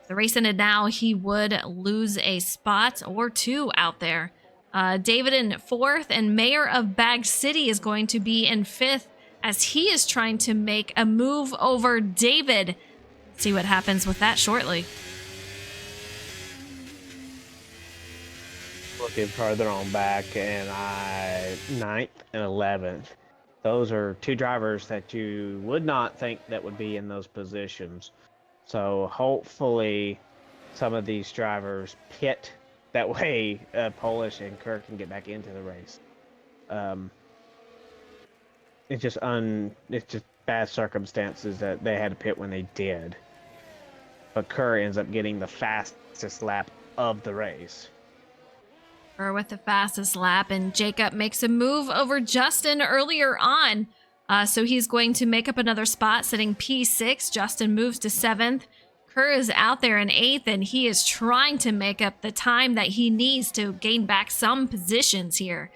The race ended now, he would lose a spot or 2 out there. David in fourth, and Mayor of Bag City is going to be in fifth as he is trying to make a move over David. See what happens with that shortly. Looking further on back, and 9th and 11th. Those are 2 drivers that you would not think that would be in those positions. So hopefully some of these drivers pit. That way Polish and Kirk can get back into the race. It's just bad circumstances that they had to pit when they did. But Kerr ends up getting the fastest lap of the race. Kerr with the fastest lap, and Jacob makes a move over Justin earlier on. So he's going to make up another spot, sitting P6. Justin moves to 7th. Kerr is out there in 8th, and he is trying to make up the time that he needs to gain back some positions here.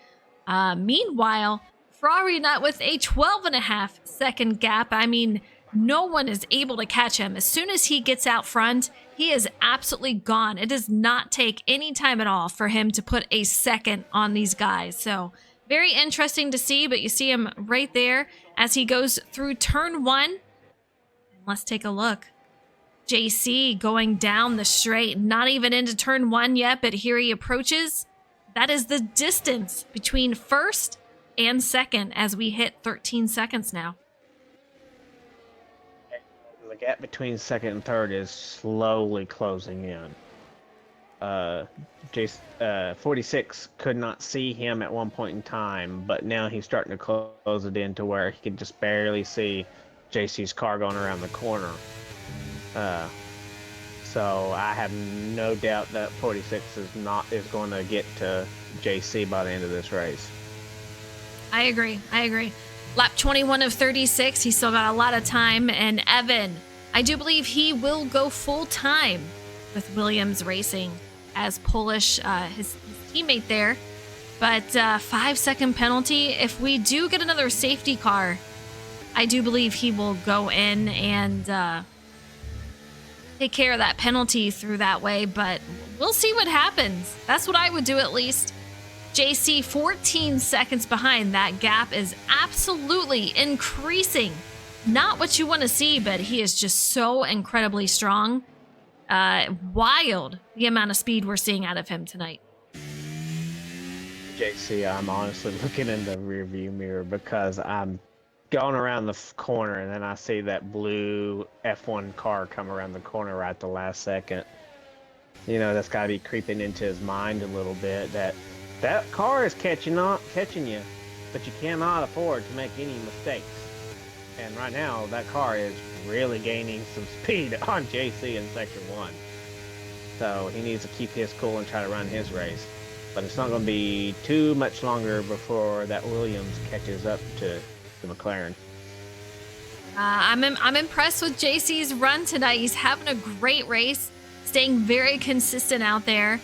Meanwhile, Ferrari Nut with a 12.5-second gap. I mean, no one is able to catch him. As soon as he gets out front, he is absolutely gone. It does not take any time at all for him to put a second on these guys. So very interesting to see, but you see him right there as he goes through turn 1. Let's take a look. JC going down the straight, not even into turn 1 yet, but here he approaches. That is the distance between first and second as we hit 13 seconds now. The gap between second and third is slowly closing in. 46 could not see him at one point in time, but now he's starting to close it in to where he can just barely see JC's car going around the corner. So I have no doubt that 46 is going to get to JC by the end of this race. I agree. Lap 21 of 36. He's still got a lot of time. And Evan, I do believe he will go full time with Williams Racing as Polish, his teammate there. But 5-second penalty. If we do get another safety car, I do believe he will go in and take care of that penalty through that way, but we'll see what happens. That's what I would do at least. JC 14 seconds behind. That gap is absolutely increasing. Not what you want to see, but he is just so incredibly strong. Wild the amount of speed we're seeing out of him tonight. JC, I'm honestly looking in the rearview mirror because I'm going around the corner and then I see that blue F1 car come around the corner right at the last second. You know, that's got to be creeping into his mind a little bit that car is catching you, but you cannot afford to make any mistakes. And right now, that car is really gaining some speed on JC in Section 1. So he needs to keep his cool and try to run his race. But it's not going to be too much longer before that Williams catches up to the McLaren. I'm impressed with JC's run tonight. He's having a great race, staying very consistent out there,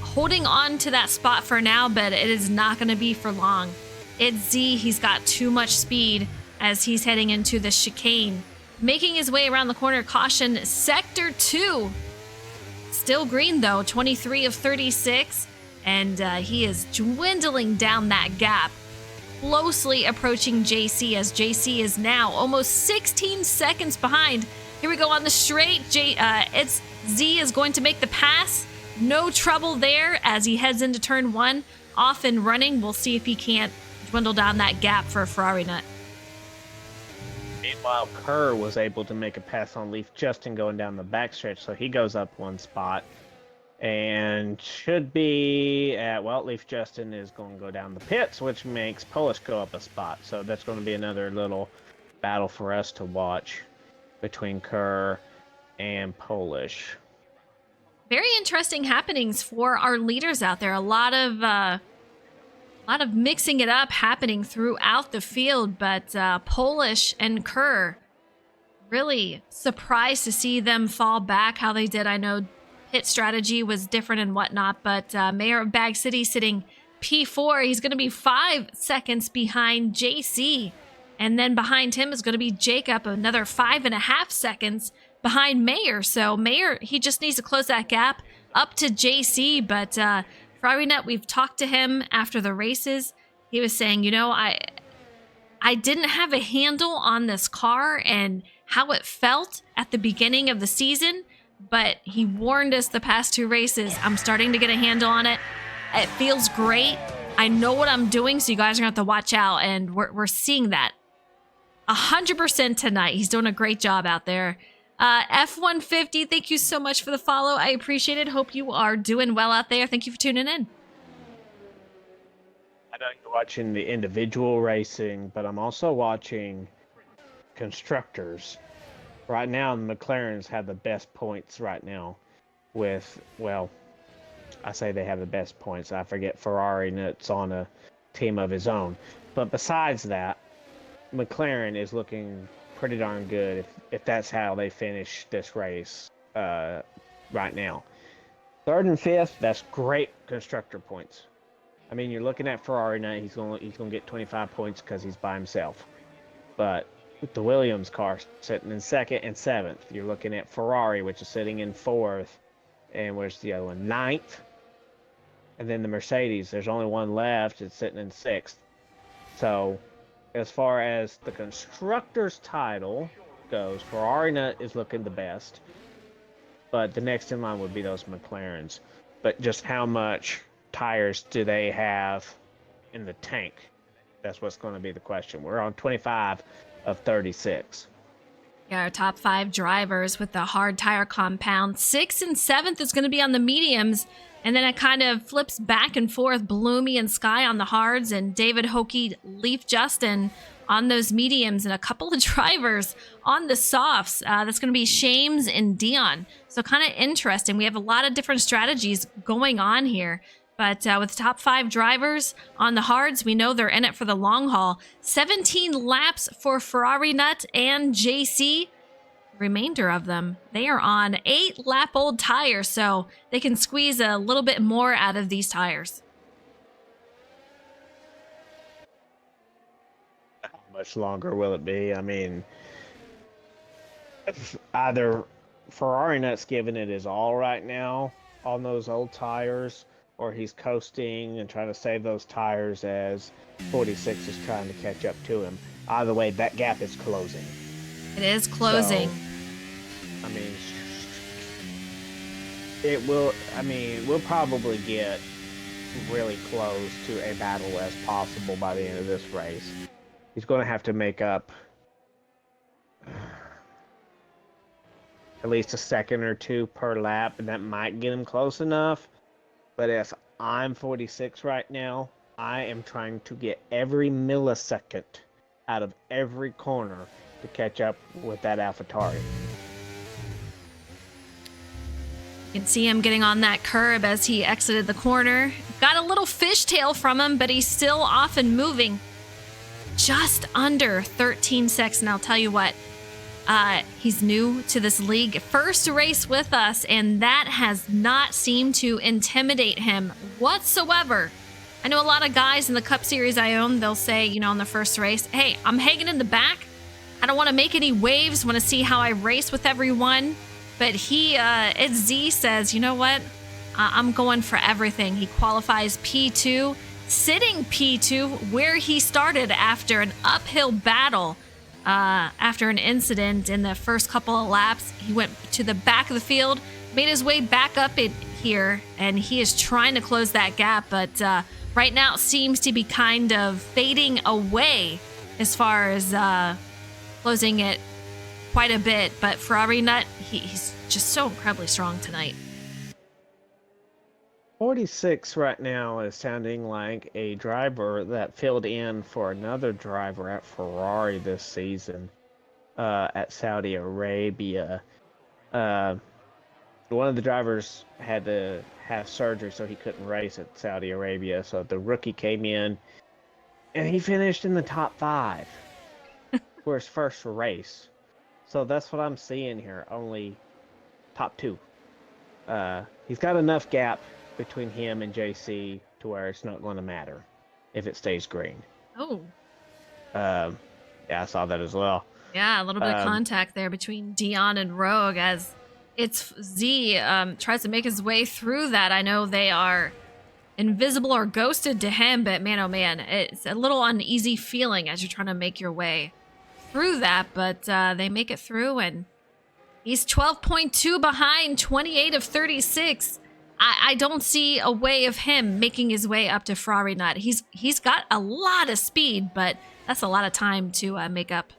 holding on to that spot for now, but it is not going to be for long. It's Z. He's got too much speed as he's heading into the chicane. Making his way around the corner, caution, Sector 2. Still green, though, 23 of 36, and he is dwindling down that gap, closely approaching JC, as JC is now almost 16 seconds behind. Here we go on the straight. It's Z is going to make the pass. No trouble there as he heads into turn 1, off and running. We'll see if he can't dwindle down that gap for a Ferrari nut. Meanwhile, Kerr was able to make a pass on Leaf Justin going down the backstretch, so he goes up one spot and should be at, well, Leaf Justin is going to go down the pits, which makes Polish go up a spot. So that's going to be another little battle for us to watch between Kerr and Polish. Very interesting happenings for our leaders out there. A lot of mixing it up happening throughout the field, but Polish and Kerr, really surprised to see them fall back how they did. I know pit strategy was different and whatnot, but Mayor of Bag City sitting P4. He's going to be 5 seconds behind JC, and then behind him is going to be Jacob, another 5.5 seconds behind Mayor. So Mayor, he just needs to close that gap up to JC, but Ferrari Nut, we've talked to him after the races. He was saying, you know, I didn't have a handle on this car and how it felt at the beginning of the season, but he warned us the past 2 races. I'm starting to get a handle on it. It feels great. I know what I'm doing, so you guys are going to have to watch out, and we're seeing that 100% tonight. He's doing a great job out there. F150, thank you so much for the follow. I appreciate it. Hope you are doing well out there. Thank you for tuning in. I know you're watching the individual racing, but I'm also watching constructors. Right now, the McLarens have the best points right now with, well, I say they have the best points. I forget Ferrari Nuts on a team of his own. But besides that, McLaren is looking pretty darn good if that's how they finish this race right now. 3rd and 5th, that's great constructor points. I mean, you're looking at Ferrari now, he's gonna get 25 points because he's by himself. But with the Williams car sitting in 2nd and 7th, you're looking at Ferrari, which is sitting in 4th, and where's the other one? 9th. And then the Mercedes, there's only one left, it's sitting in 6th. So as far as the constructor's title goes, Ferrari Nut is looking the best, but the next in line would be those McLarens. But just how much tires do they have in the tank? That's what's going to be the question. We're on 25 of 36. Yeah, our top 5 drivers with the hard tire compound. 6th and 7th is going to be on the mediums, and then it kind of flips back and forth. Bloomy and Sky on the hards, and David Hokie, Leaf Justin on those mediums, and a couple of drivers on the softs. That's going to be Shames and Dion. So kind of interesting. We have a lot of different strategies going on here. But with the top 5 drivers on the hards, we know they're in it for the long haul. 17 laps for Ferrari Nut and JC. Remainder of them, they are on 8-lap-old tires, so they can squeeze a little bit more out of these tires. How much longer will it be? I mean, either Ferrari Nut's giving it his all right now on those old tires, or he's coasting and trying to save those tires as 46 is trying to catch up to him. Either way, that gap is closing. It is closing. So, I mean, we'll probably get really close to a battle as possible by the end of this race. He's going to have to make up at least a second or two per lap, and that might get him close enough. But if I'm 46 right now, I am trying to get every millisecond out of every corner to catch up with that AlphaTauri. You can see him getting on that curb as he exited the corner. Got a little fishtail from him, but he's still off and moving. Just under 13 seconds. And I'll tell you what, he's new to this league. First race with us, and that has not seemed to intimidate him whatsoever. I know a lot of guys in the Cup Series I own, they'll say, you know, in the first race, hey, I'm hanging in the back. I don't want to make any waves, want to see how I race with everyone. But it's Z says, you know what? I'm going for everything. He qualifies P2, sitting P2 where he started after an uphill battle. After an incident in the first couple of laps, he went to the back of the field, made his way back up in here, and he is trying to close that gap. But right now it seems to be kind of fading away as far as closing it quite a bit. But Ferrari Nut, he's just so incredibly strong tonight. 46 right now is sounding like a driver that filled in for another driver at Ferrari this season at Saudi Arabia. One of the drivers had to have surgery, so he couldn't race at Saudi Arabia. So the rookie came in, and he finished in the top 5 for his first race. So that's what I'm seeing here, only top 2. He's got enough gap between him and JC to where it's not going to matter if it stays green. Oh. Yeah, I saw that as well. Yeah, a little bit of contact there between Dion and Rogue as it's Z tries to make his way through that. I know they are invisible or ghosted to him, but man, oh man, it's a little uneasy feeling as you're trying to make your way through that, but they make it through, and he's 12.2 behind, 28 of 36. I don't see a way of him making his way up to Ferrari Nut. He's got a lot of speed, but that's a lot of time to make up.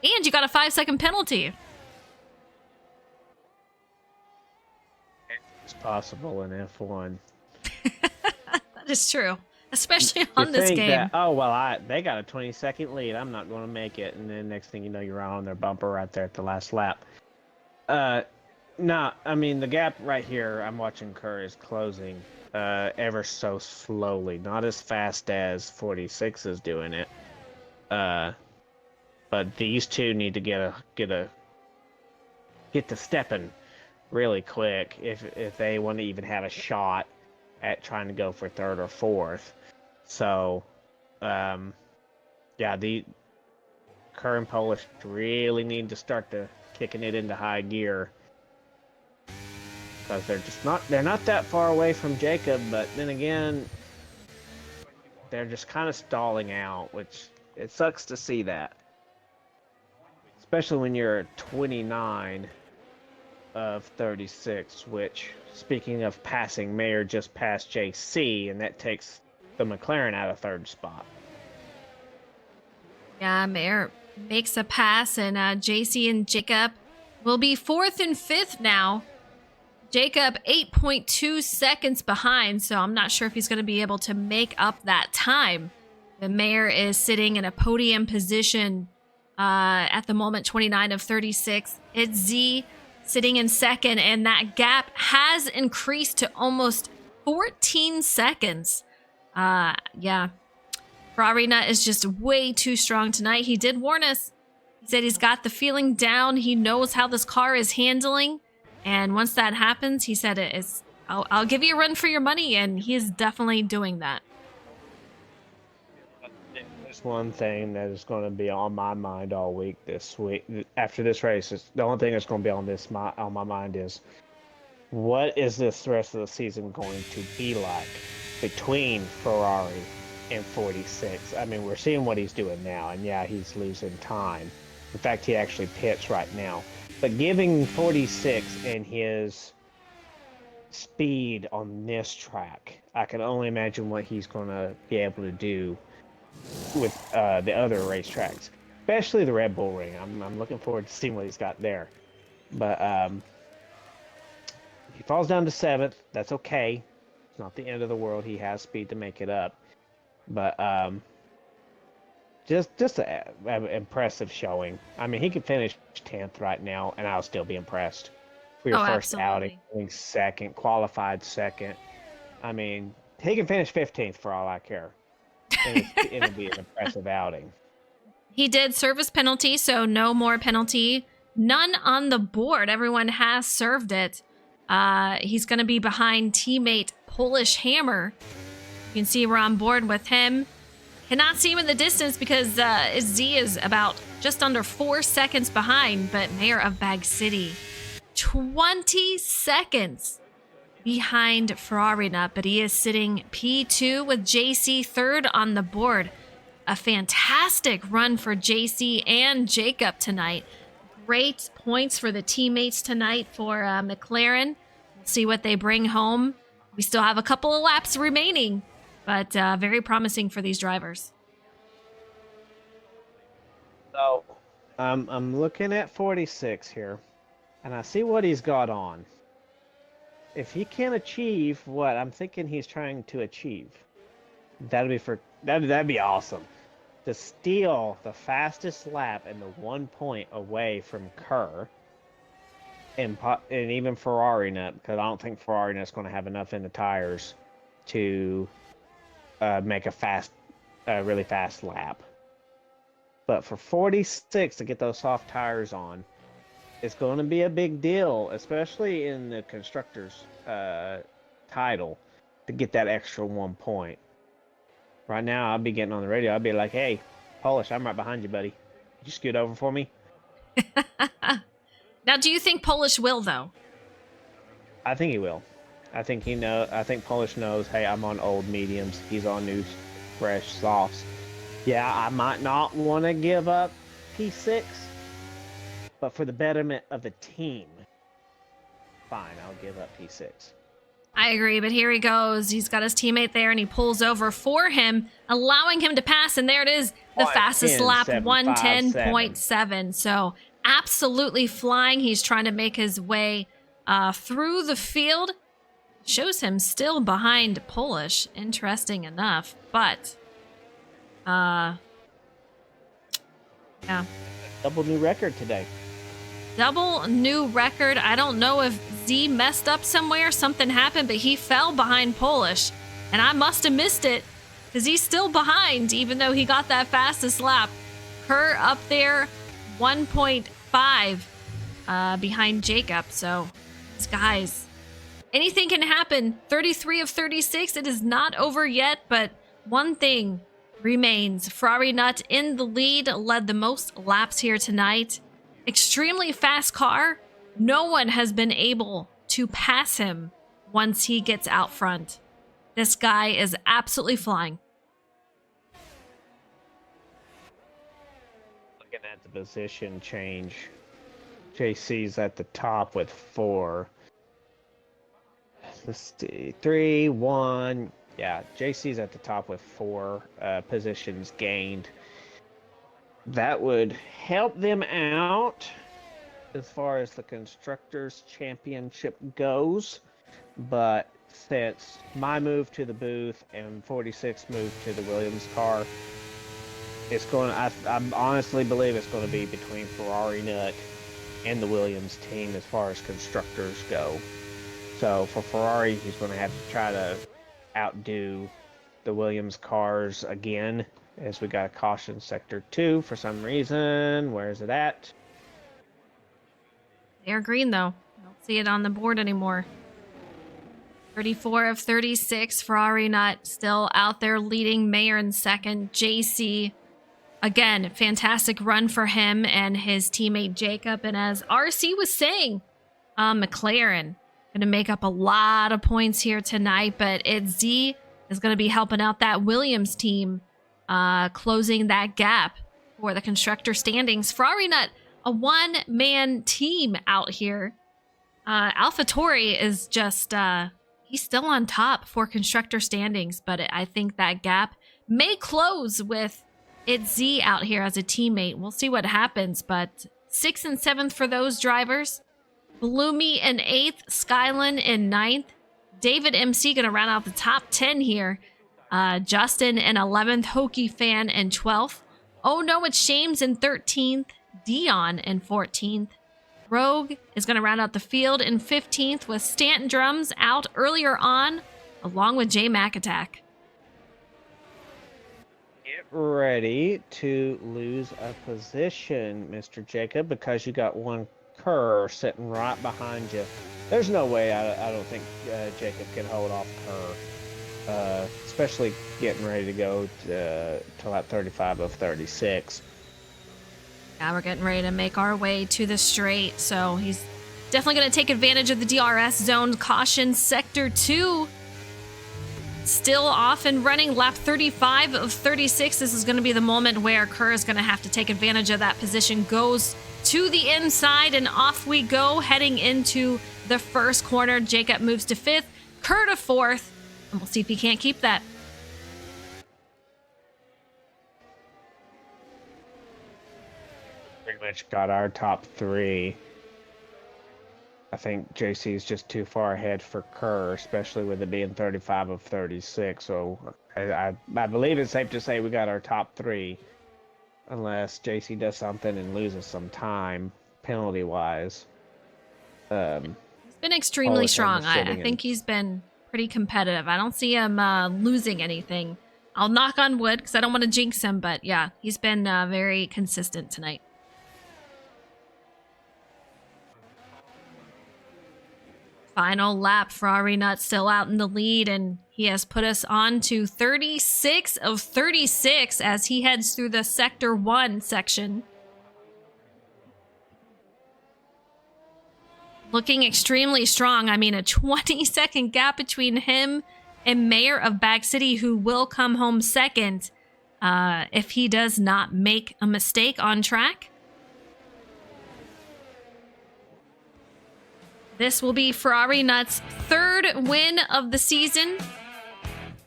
And you got a 5-second penalty. It's possible in F1. That is true, especially on this game. They got a 20-second lead. I'm not going to make it, and then next thing you know, you're on their bumper right there at the last lap. No, I mean, the gap right here, I'm watching Kerr is closing ever so slowly. Not as fast as 46 is doing it. But these two need to get to stepping really quick if they want to even have a shot at trying to go for 3rd or 4th. So, yeah, the Kerr and Polish really need to start kicking it into high gear. Because they're not that far away from Jacob, but then again, they're just kind of stalling out, which it sucks to see that. Especially when you're 29 of 36, which, speaking of passing, Mayer just passed JC, and that takes the McLaren out of 3rd spot. Yeah, Mayer makes a pass, and JC and Jacob will be 4th and 5th now. Jacob 8.2 seconds behind, so I'm not sure if he's going to be able to make up that time. The Mayer is sitting in a podium position at the moment, 29 of 36. It's Z sitting in 2nd, and that gap has increased to almost 14 seconds. Yeah. Ferrari Nut is just way too strong tonight. He did warn us. He said he's got the feeling down. He knows how this car is handling. And once that happens, he said I'll give you a run for your money, and he is definitely doing that. There's one thing that is going to be on my mind all week this week. After this race, the only thing that's going to be on my mind is what is this rest of the season going to be like between Ferrari and 46? I mean, we're seeing what he's doing now, and yeah, he's losing time. In fact, he actually pits right now. But giving 46 and his speed on this track, I can only imagine what he's going to be able to do with the other racetracks, especially the Red Bull Ring. I'm looking forward to seeing what he's got there. But he falls down to 7th. That's okay. It's not the end of the world. He has speed to make it up. But just an impressive showing. I mean, he could finish 10th right now, and I'll still be impressed. For your first outing, second, qualified second. I mean, he can finish 15th for all I care. It'll be an impressive outing. He did service penalty, so no more penalty. None on the board. Everyone has served it. He's going to be behind teammate Polish Hammer. You can see we're on board with him. Cannot see him in the distance because Z is about just under 4 seconds behind, but Mayor of Bag City 20 seconds behind Ferrari Nut, but he is sitting P2 with JC third on the board. A fantastic run for JC and Jacob tonight. Great points for the teammates tonight for McLaren. We'll see what they bring home. We still have a couple of laps remaining, but very promising for these drivers. So I'm looking at 46 here, and I see what he's got on. If he can achieve what I'm thinking he's trying to achieve, that'd be awesome. To steal the fastest lap and the 1 point away from Kerr and even Ferrari Nut, because I don't think Ferrari Nut's going to have enough in the tires to make a really fast lap. But for 46 to get those soft tires on, it's going to be a big deal, especially in the constructors' title, to get that extra 1 point. Right now, I'll be getting on the radio. I'll be like, "Hey, Polish, I'm right behind you, buddy. Could you scoot over for me?" Now, do you think Polish will, though? I think he will. I think Polish knows, hey, I'm on old mediums. He's on new, fresh softs. Yeah, I might not want to give up P6, but for the betterment of the team, fine, I'll give up P6. I agree, but here he goes. He's got his teammate there, and he pulls over for him, allowing him to pass, and there it is, the fastest lap, 110.7. So absolutely flying. He's trying to make his way through the field. Shows him still behind Polish, interesting enough, but yeah. Double new record today. Double new record. I don't know if Z messed up somewhere, something happened, but he fell behind Polish. And I must have missed it because he's still behind, even though he got that fastest lap. Kerr up there, 1.5 behind Jacob. So, these guys, anything can happen. 33 of 36. It is not over yet, but one thing remains. Ferrari Nut in the lead, led the most laps here tonight. Extremely fast car. No one has been able to pass him once he gets out front. This guy is absolutely flying. Looking at the position change, JC's at the top with 4. Let's see, 3, 1. Yeah, JC's at the top with 4 positions gained. That would help them out as far as the Constructors' Championship goes. But since my move to the booth and 46 moved to the Williams car, it's going. I honestly believe it's going to be between Ferrari Nut and the Williams team as far as constructors go. So for Ferrari, he's going to have to try to outdo the Williams cars again, as we got a caution sector 2 for some reason. Where is it at? They're green, though. I don't see it on the board anymore. 34 of 36. Ferrari Nut still out there leading. Mayer in second. JC again, fantastic run for him and his teammate Jacob. And as RC was saying, McLaren going to make up a lot of points here tonight, but Z is going to be helping out that Williams team, closing that gap for the constructor standings. Ferrari not a one-man team out here. AlphaTauri is just, he's still on top for constructor standings, but I think that gap may close with Z out here as a teammate. We'll see what happens, but 6th and 7th for those drivers. Bloomy in 8th, Skyline in 9th. David MC going to round out the top 10 here. Justin in 11th, Hokie Fan in 12th. Oh no, it's Shames in 13th, Dion in 14th. Rogue is going to round out the field in 15th with Stanton Drums out earlier on, along with J Mac Attack. Get ready to lose a position, Mr. Jacob, because you got one Kerr sitting right behind you. There's no way I don't think Jacob can hold off Kerr, especially getting ready to go to lap 35 of 36. Yeah, we're getting ready to make our way to the straight, so he's definitely going to take advantage of the DRS zone. Caution, Sector 2 still off and running. Lap 35 of 36. This is going to be the moment where Kerr is going to have to take advantage of that position. Goes to the inside, and off we go, heading into the first corner. Jacob moves to 5th, Kerr to 4th, and we'll see if he can't keep that. Pretty much got our top 3. I think JC is just too far ahead for Kerr, especially with it being 35 of 36. So I believe it's safe to say we got our top 3. Unless JC does something and loses some time, penalty-wise. He's been extremely strong. I think he's been pretty competitive. I don't see him losing anything. I'll knock on wood because I don't want to jinx him, but yeah, he's been very consistent tonight. Final lap, Ferrari Nut still out in the lead, and he has put us on to 36 of 36 as he heads through the Sector 1 section. Looking extremely strong. I mean, a 20-second gap between him and Mayor of Bag City, who will come home second if he does not make a mistake on track. This will be Ferrari Nut's 3rd win of the season.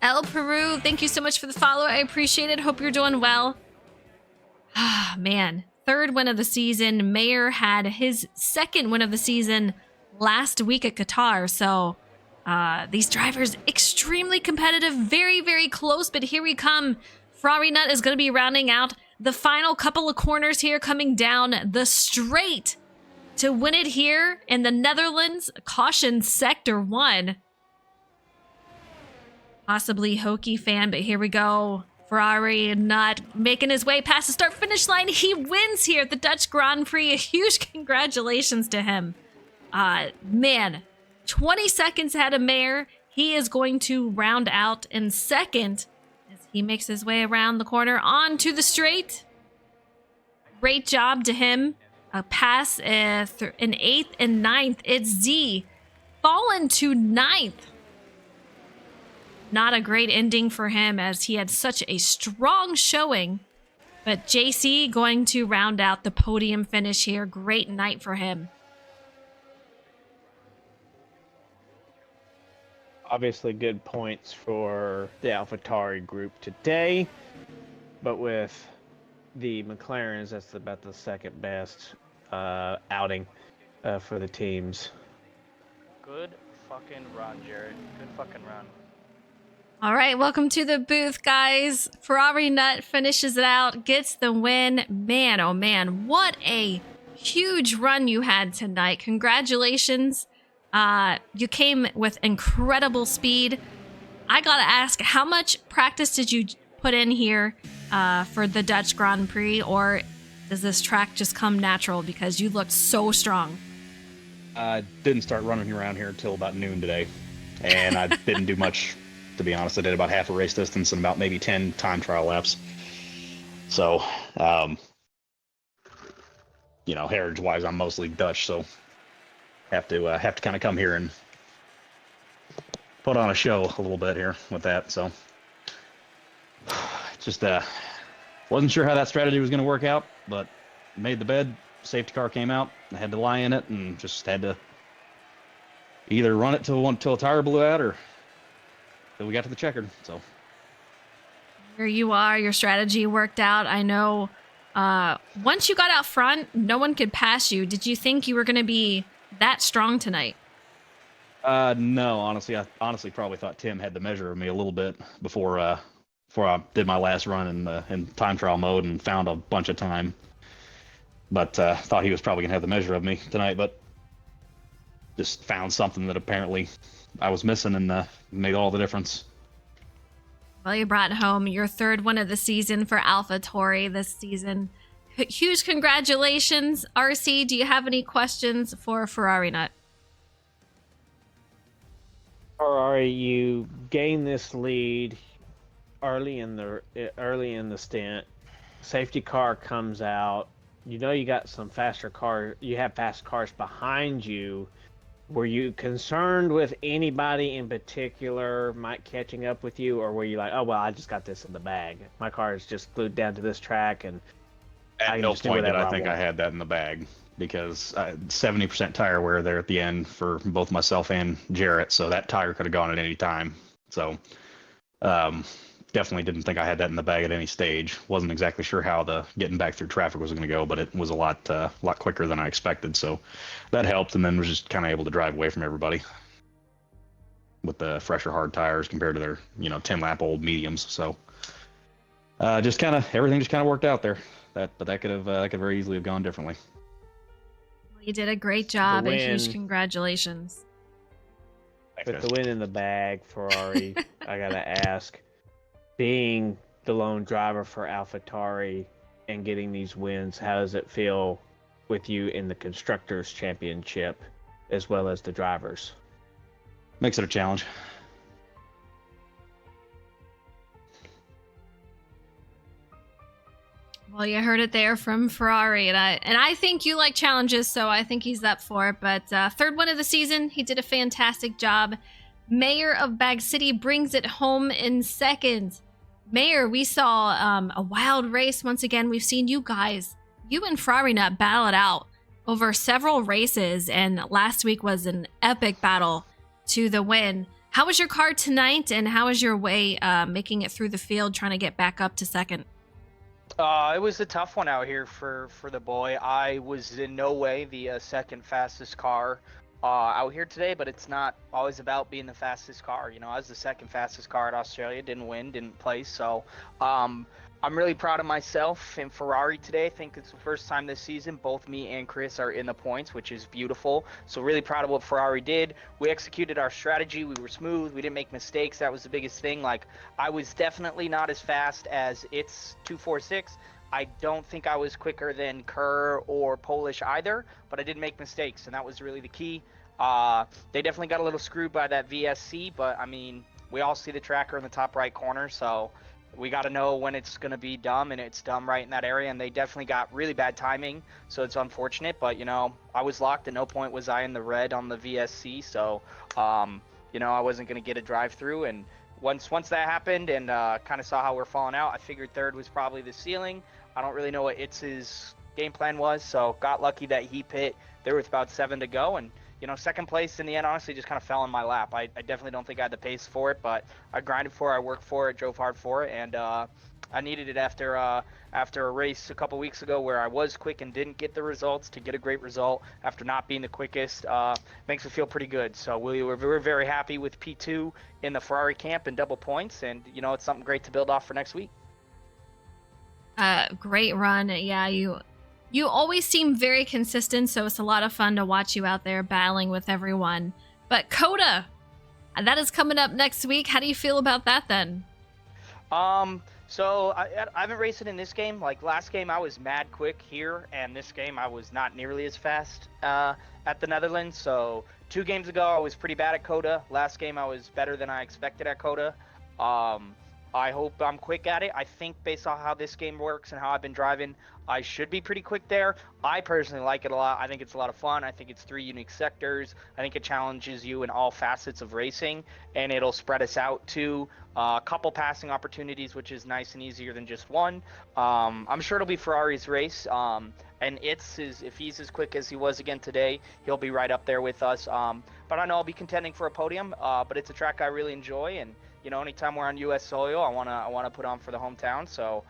El Peru, thank you so much for the follow. I appreciate it. Hope you're doing well. Ah, man. 3rd win of the season. Mayor had his 2nd win of the season last week at Qatar. So these drivers extremely competitive, very, very close. But here we come. Ferrari Nut is going to be rounding out the final couple of corners here, coming down the straight to win it here in the Netherlands. Caution, Sector 1. Possibly Hokie Fan, but here we go. Ferrari Nut making his way past the start-finish line. He wins here at the Dutch Grand Prix. A huge congratulations to him. Man, 20 seconds ahead of Mayer. He is going to round out in 2nd as he makes his way around the corner onto the straight. Great job to him. A pass in 8th and 9th. It's Z. Fallen to 9th. Not a great ending for him as he had such a strong showing. But JC going to round out the podium finish here. Great night for him. Obviously good points for the AlphaTauri group today. But with the McLarens, that's about the 2nd best outing for the teams. Good fucking run, Jared. Good fucking run. All right, welcome to the booth, guys. Ferrari Nut finishes it out, gets the win. Man, oh man, what a huge run you had tonight. Congratulations. You came with incredible speed. I gotta ask, how much practice did you put in here for the Dutch Grand Prix, or does this track just come natural because you looked so strong? I didn't start running around here until about noon today, and I didn't do much, to be honest. I did about half a race distance and about maybe 10 time trial laps. So, heritage-wise, I'm mostly Dutch, so have to kind of come here and put on a show a little bit here with that. So, just wasn't sure how that strategy was going to work out, but made the bed. Safety car came out. I had to lie in it and just had to either run it till a tire blew out or till we got to the checkered. So Here you are. Your strategy worked out. I know once you got out front, no one could pass you. Did you think you were going to be that strong tonight? no, honestly, I probably thought Tim had the measure of me a little bit before I did my last run in time trial mode and found a bunch of time. But thought he was probably gonna have the measure of me tonight, but just found something that apparently I was missing and made all the difference. Well, you brought home your third one of the season for AlphaTauri this season. Huge congratulations, RC. Do you have any questions for Ferrari Nut? Ferrari, you gain this lead early in the stint. Safety car comes out. You know you got some faster car. You have fast cars behind you. Were you concerned with anybody in particular might catching up with you, or were you like, oh well, I just got this in the bag. My car is just glued down to this track, and At no point did I think I had that in the bag because 70% tire wear there at the end for both myself and Jarrett, so that tire could have gone at any time. So definitely didn't think I had that in the bag at any stage. Wasn't exactly sure how the getting back through traffic was going to go, but it was a lot quicker than I expected. So that helped, and then was just kind of able to drive away from everybody with the fresher hard tires compared to their 10-lap old mediums. So everything just kind of worked out there. That could very easily have gone differently. Well, you did a great job. A huge win. congratulations. Thanks, With guys. the win in the bag, Ferrari, I gotta ask, being the lone driver for AlphaTauri and getting these wins, how does it feel with you in the Constructors' Championship as well as the drivers? Makes it a challenge. Well, you heard it there from Ferrari, and I think you like challenges, so I think he's up for it. But third one of the season, he did a fantastic job. Mayor of Bag City brings it home in second. Mayor, we saw a wild race once again. We've seen you and Ferrari Nut battle it out over several races, and last week was an epic battle to the win. How was your car tonight, and how was your way making it through the field, trying to get back up to second? It was a tough one out here for the boy. I was in no way the second fastest car out here today, but it's not always about being the fastest car. I was the second fastest car at Australia, didn't win, didn't place. So I'm really proud of myself in Ferrari today. I think it's the first time this season both me and Chris are in the points, which is beautiful. So really proud of what Ferrari did. We executed our strategy. We were smooth. We didn't make mistakes. That was the biggest thing. Like, I was definitely not as fast as it's 246. I don't think I was quicker than Kerr or Polish either, but I didn't make mistakes, and that was really the key. They definitely got a little screwed by that VSC, but I mean, we all see the tracker in the top right corner, so we got to know when it's going to be dumb, and it's dumb right in that area, and they definitely got really bad timing, so it's unfortunate, but I was locked. At no point was I in the red on the VSC, so I wasn't going to get a drive through, and once that happened and kind of saw how we're falling out, I figured third was probably the ceiling. I don't really know what his game plan was, so got lucky that he pit there with about 7 to go, and second place in the end honestly just kind of fell in my lap. I definitely don't think I had the pace for it, but I grinded for it, I worked for it, drove hard for it, and I needed it after a race a couple weeks ago where I was quick and didn't get the results to get a great result after not being the quickest. Makes me feel pretty good. So we're very happy with P2 in the Ferrari camp and double points, and it's something great to build off for next week. Great run. Yeah, you always seem very consistent, so it's a lot of fun to watch you out there battling with everyone. But Coda, that is coming up next week. How do you feel about that then? So I haven't raced it in this game. Like last game, I was mad quick here, and this game I was not nearly as fast at the Netherlands. So 2 games ago, I was pretty bad at Coda. Last game, I was better than I expected at Coda. I hope I'm quick at it. I think based on how this game works and how I've been driving, I should be pretty quick there. I personally like it a lot. I think it's a lot of fun. I think it's 3 unique sectors. I think it challenges you in all facets of racing, and it'll spread us out to a couple passing opportunities, which is nice and easier than just one. I'm sure it'll be Ferrari's race. And if he's as quick as he was again today, he'll be right up there with us. But I know I'll be contending for a podium. But it's a track I really enjoy, and anytime we're on U.S. soil, I wanna put on for the hometown. So,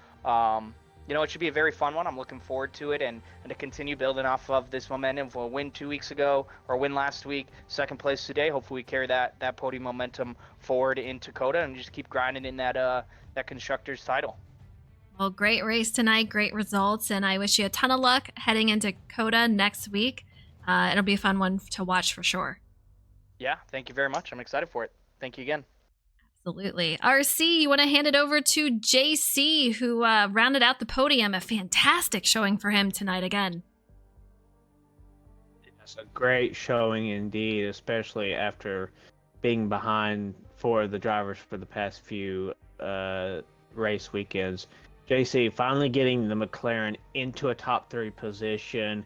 it should be a very fun one. I'm looking forward to it, and to continue building off of this momentum. For a win 2 weeks ago, or win last week, second place today. Hopefully, we carry that podium momentum forward into COTA and just keep grinding in that constructors title. Well, great race tonight, great results, and I wish you a ton of luck heading into COTA next week. It'll be a fun one to watch for sure. Yeah, thank you very much. I'm excited for it. Thank you again. Absolutely. RC, you want to hand it over to JC, who rounded out the podium. A fantastic showing for him tonight again. It's a great showing indeed, especially after being behind for the drivers for the past few race weekends. JC finally getting the McLaren into a top 3 position.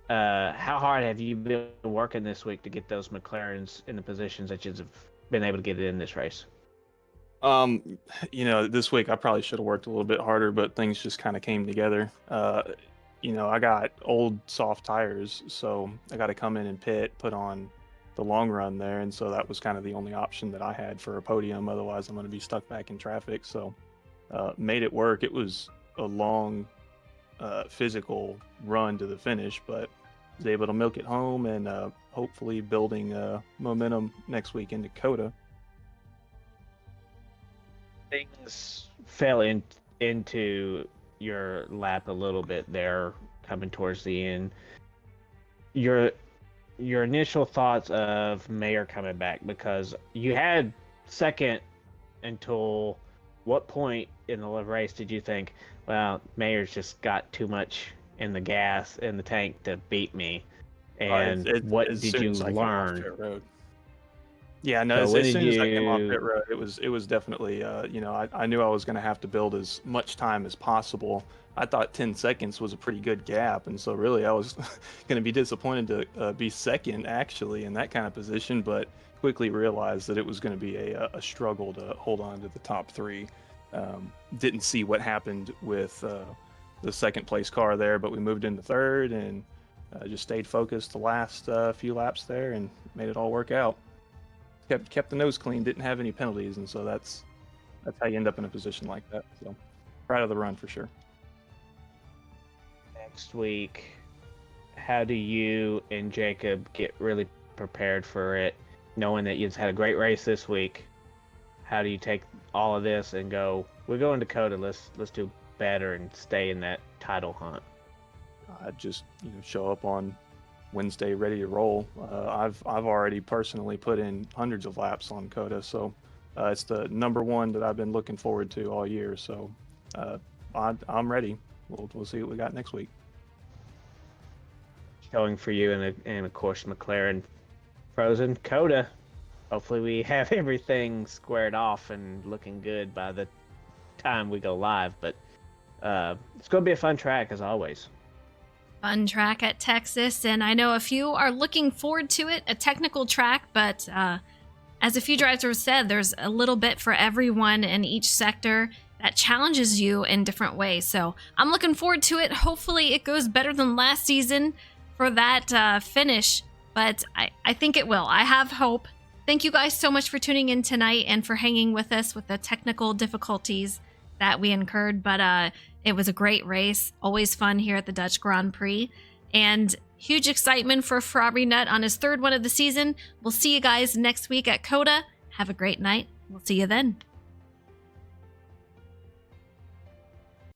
How hard have you been working this week to get those McLarens in the positions that you've been able to get it in this race? This week I probably should have worked a little bit harder, but things just kind of came together. I got old soft tires, so I got to come in and put on the long run there, and so that was kind of the only option that I had for a podium. Otherwise, I'm going to be stuck back in traffic. So, made it work. It was a long, physical run to the finish, but was able to milk it home and hopefully building momentum next week into COTA. Things fell into your lap a little bit there, coming towards the end. Your initial thoughts of Mayer coming back, because you had second until what point in the race did you think, well, Mayer's just got too much in the gas in the tank to beat me? And what did you learn? Yeah, no. So as soon as I came off pit road, it was definitely I knew I was going to have to build as much time as possible. I thought 10 seconds was a pretty good gap, and so really I was going to be disappointed to be second actually in that kind of position, but quickly realized that it was going to be a struggle to hold on to the top 3. Didn't see what happened with the second place car there, but we moved into third and just stayed focused the last few laps there and made it all work out. Kept the nose clean, didn't have any penalties, and so that's how you end up in a position like that. So proud of the run for sure. Next week, how do you and Jacob get really prepared for it, knowing that you've had a great race this week? How do you take all of this and go, we're going to COTA, let's do better and stay in that title hunt? I just show up on Wednesday ready to roll. I've already personally put in hundreds of laps on COTA, so it's the number one that I've been looking forward to all year. So I'm ready. We'll see what we got next week. Showing for you, and of course McLaren frozen COTA. Hopefully we have everything squared off and looking good by the time we go live. But it's going to be a fun track as always. Fun track at Texas, and I know a few are looking forward to it. A technical track, but as a few drivers said, there's a little bit for everyone in each sector that challenges you in different ways. So I'm looking forward to it. Hopefully it goes better than last season for that finish, but I think it will. I have hope. Thank you guys so much for tuning in tonight and for hanging with us with the technical difficulties that we incurred, but it was a great race. Always fun here at the Dutch Grand Prix, and huge excitement for Ferrari Nut on his 3rd one of the season. We'll see you guys next week at COTA. Have a great night. We'll see you then.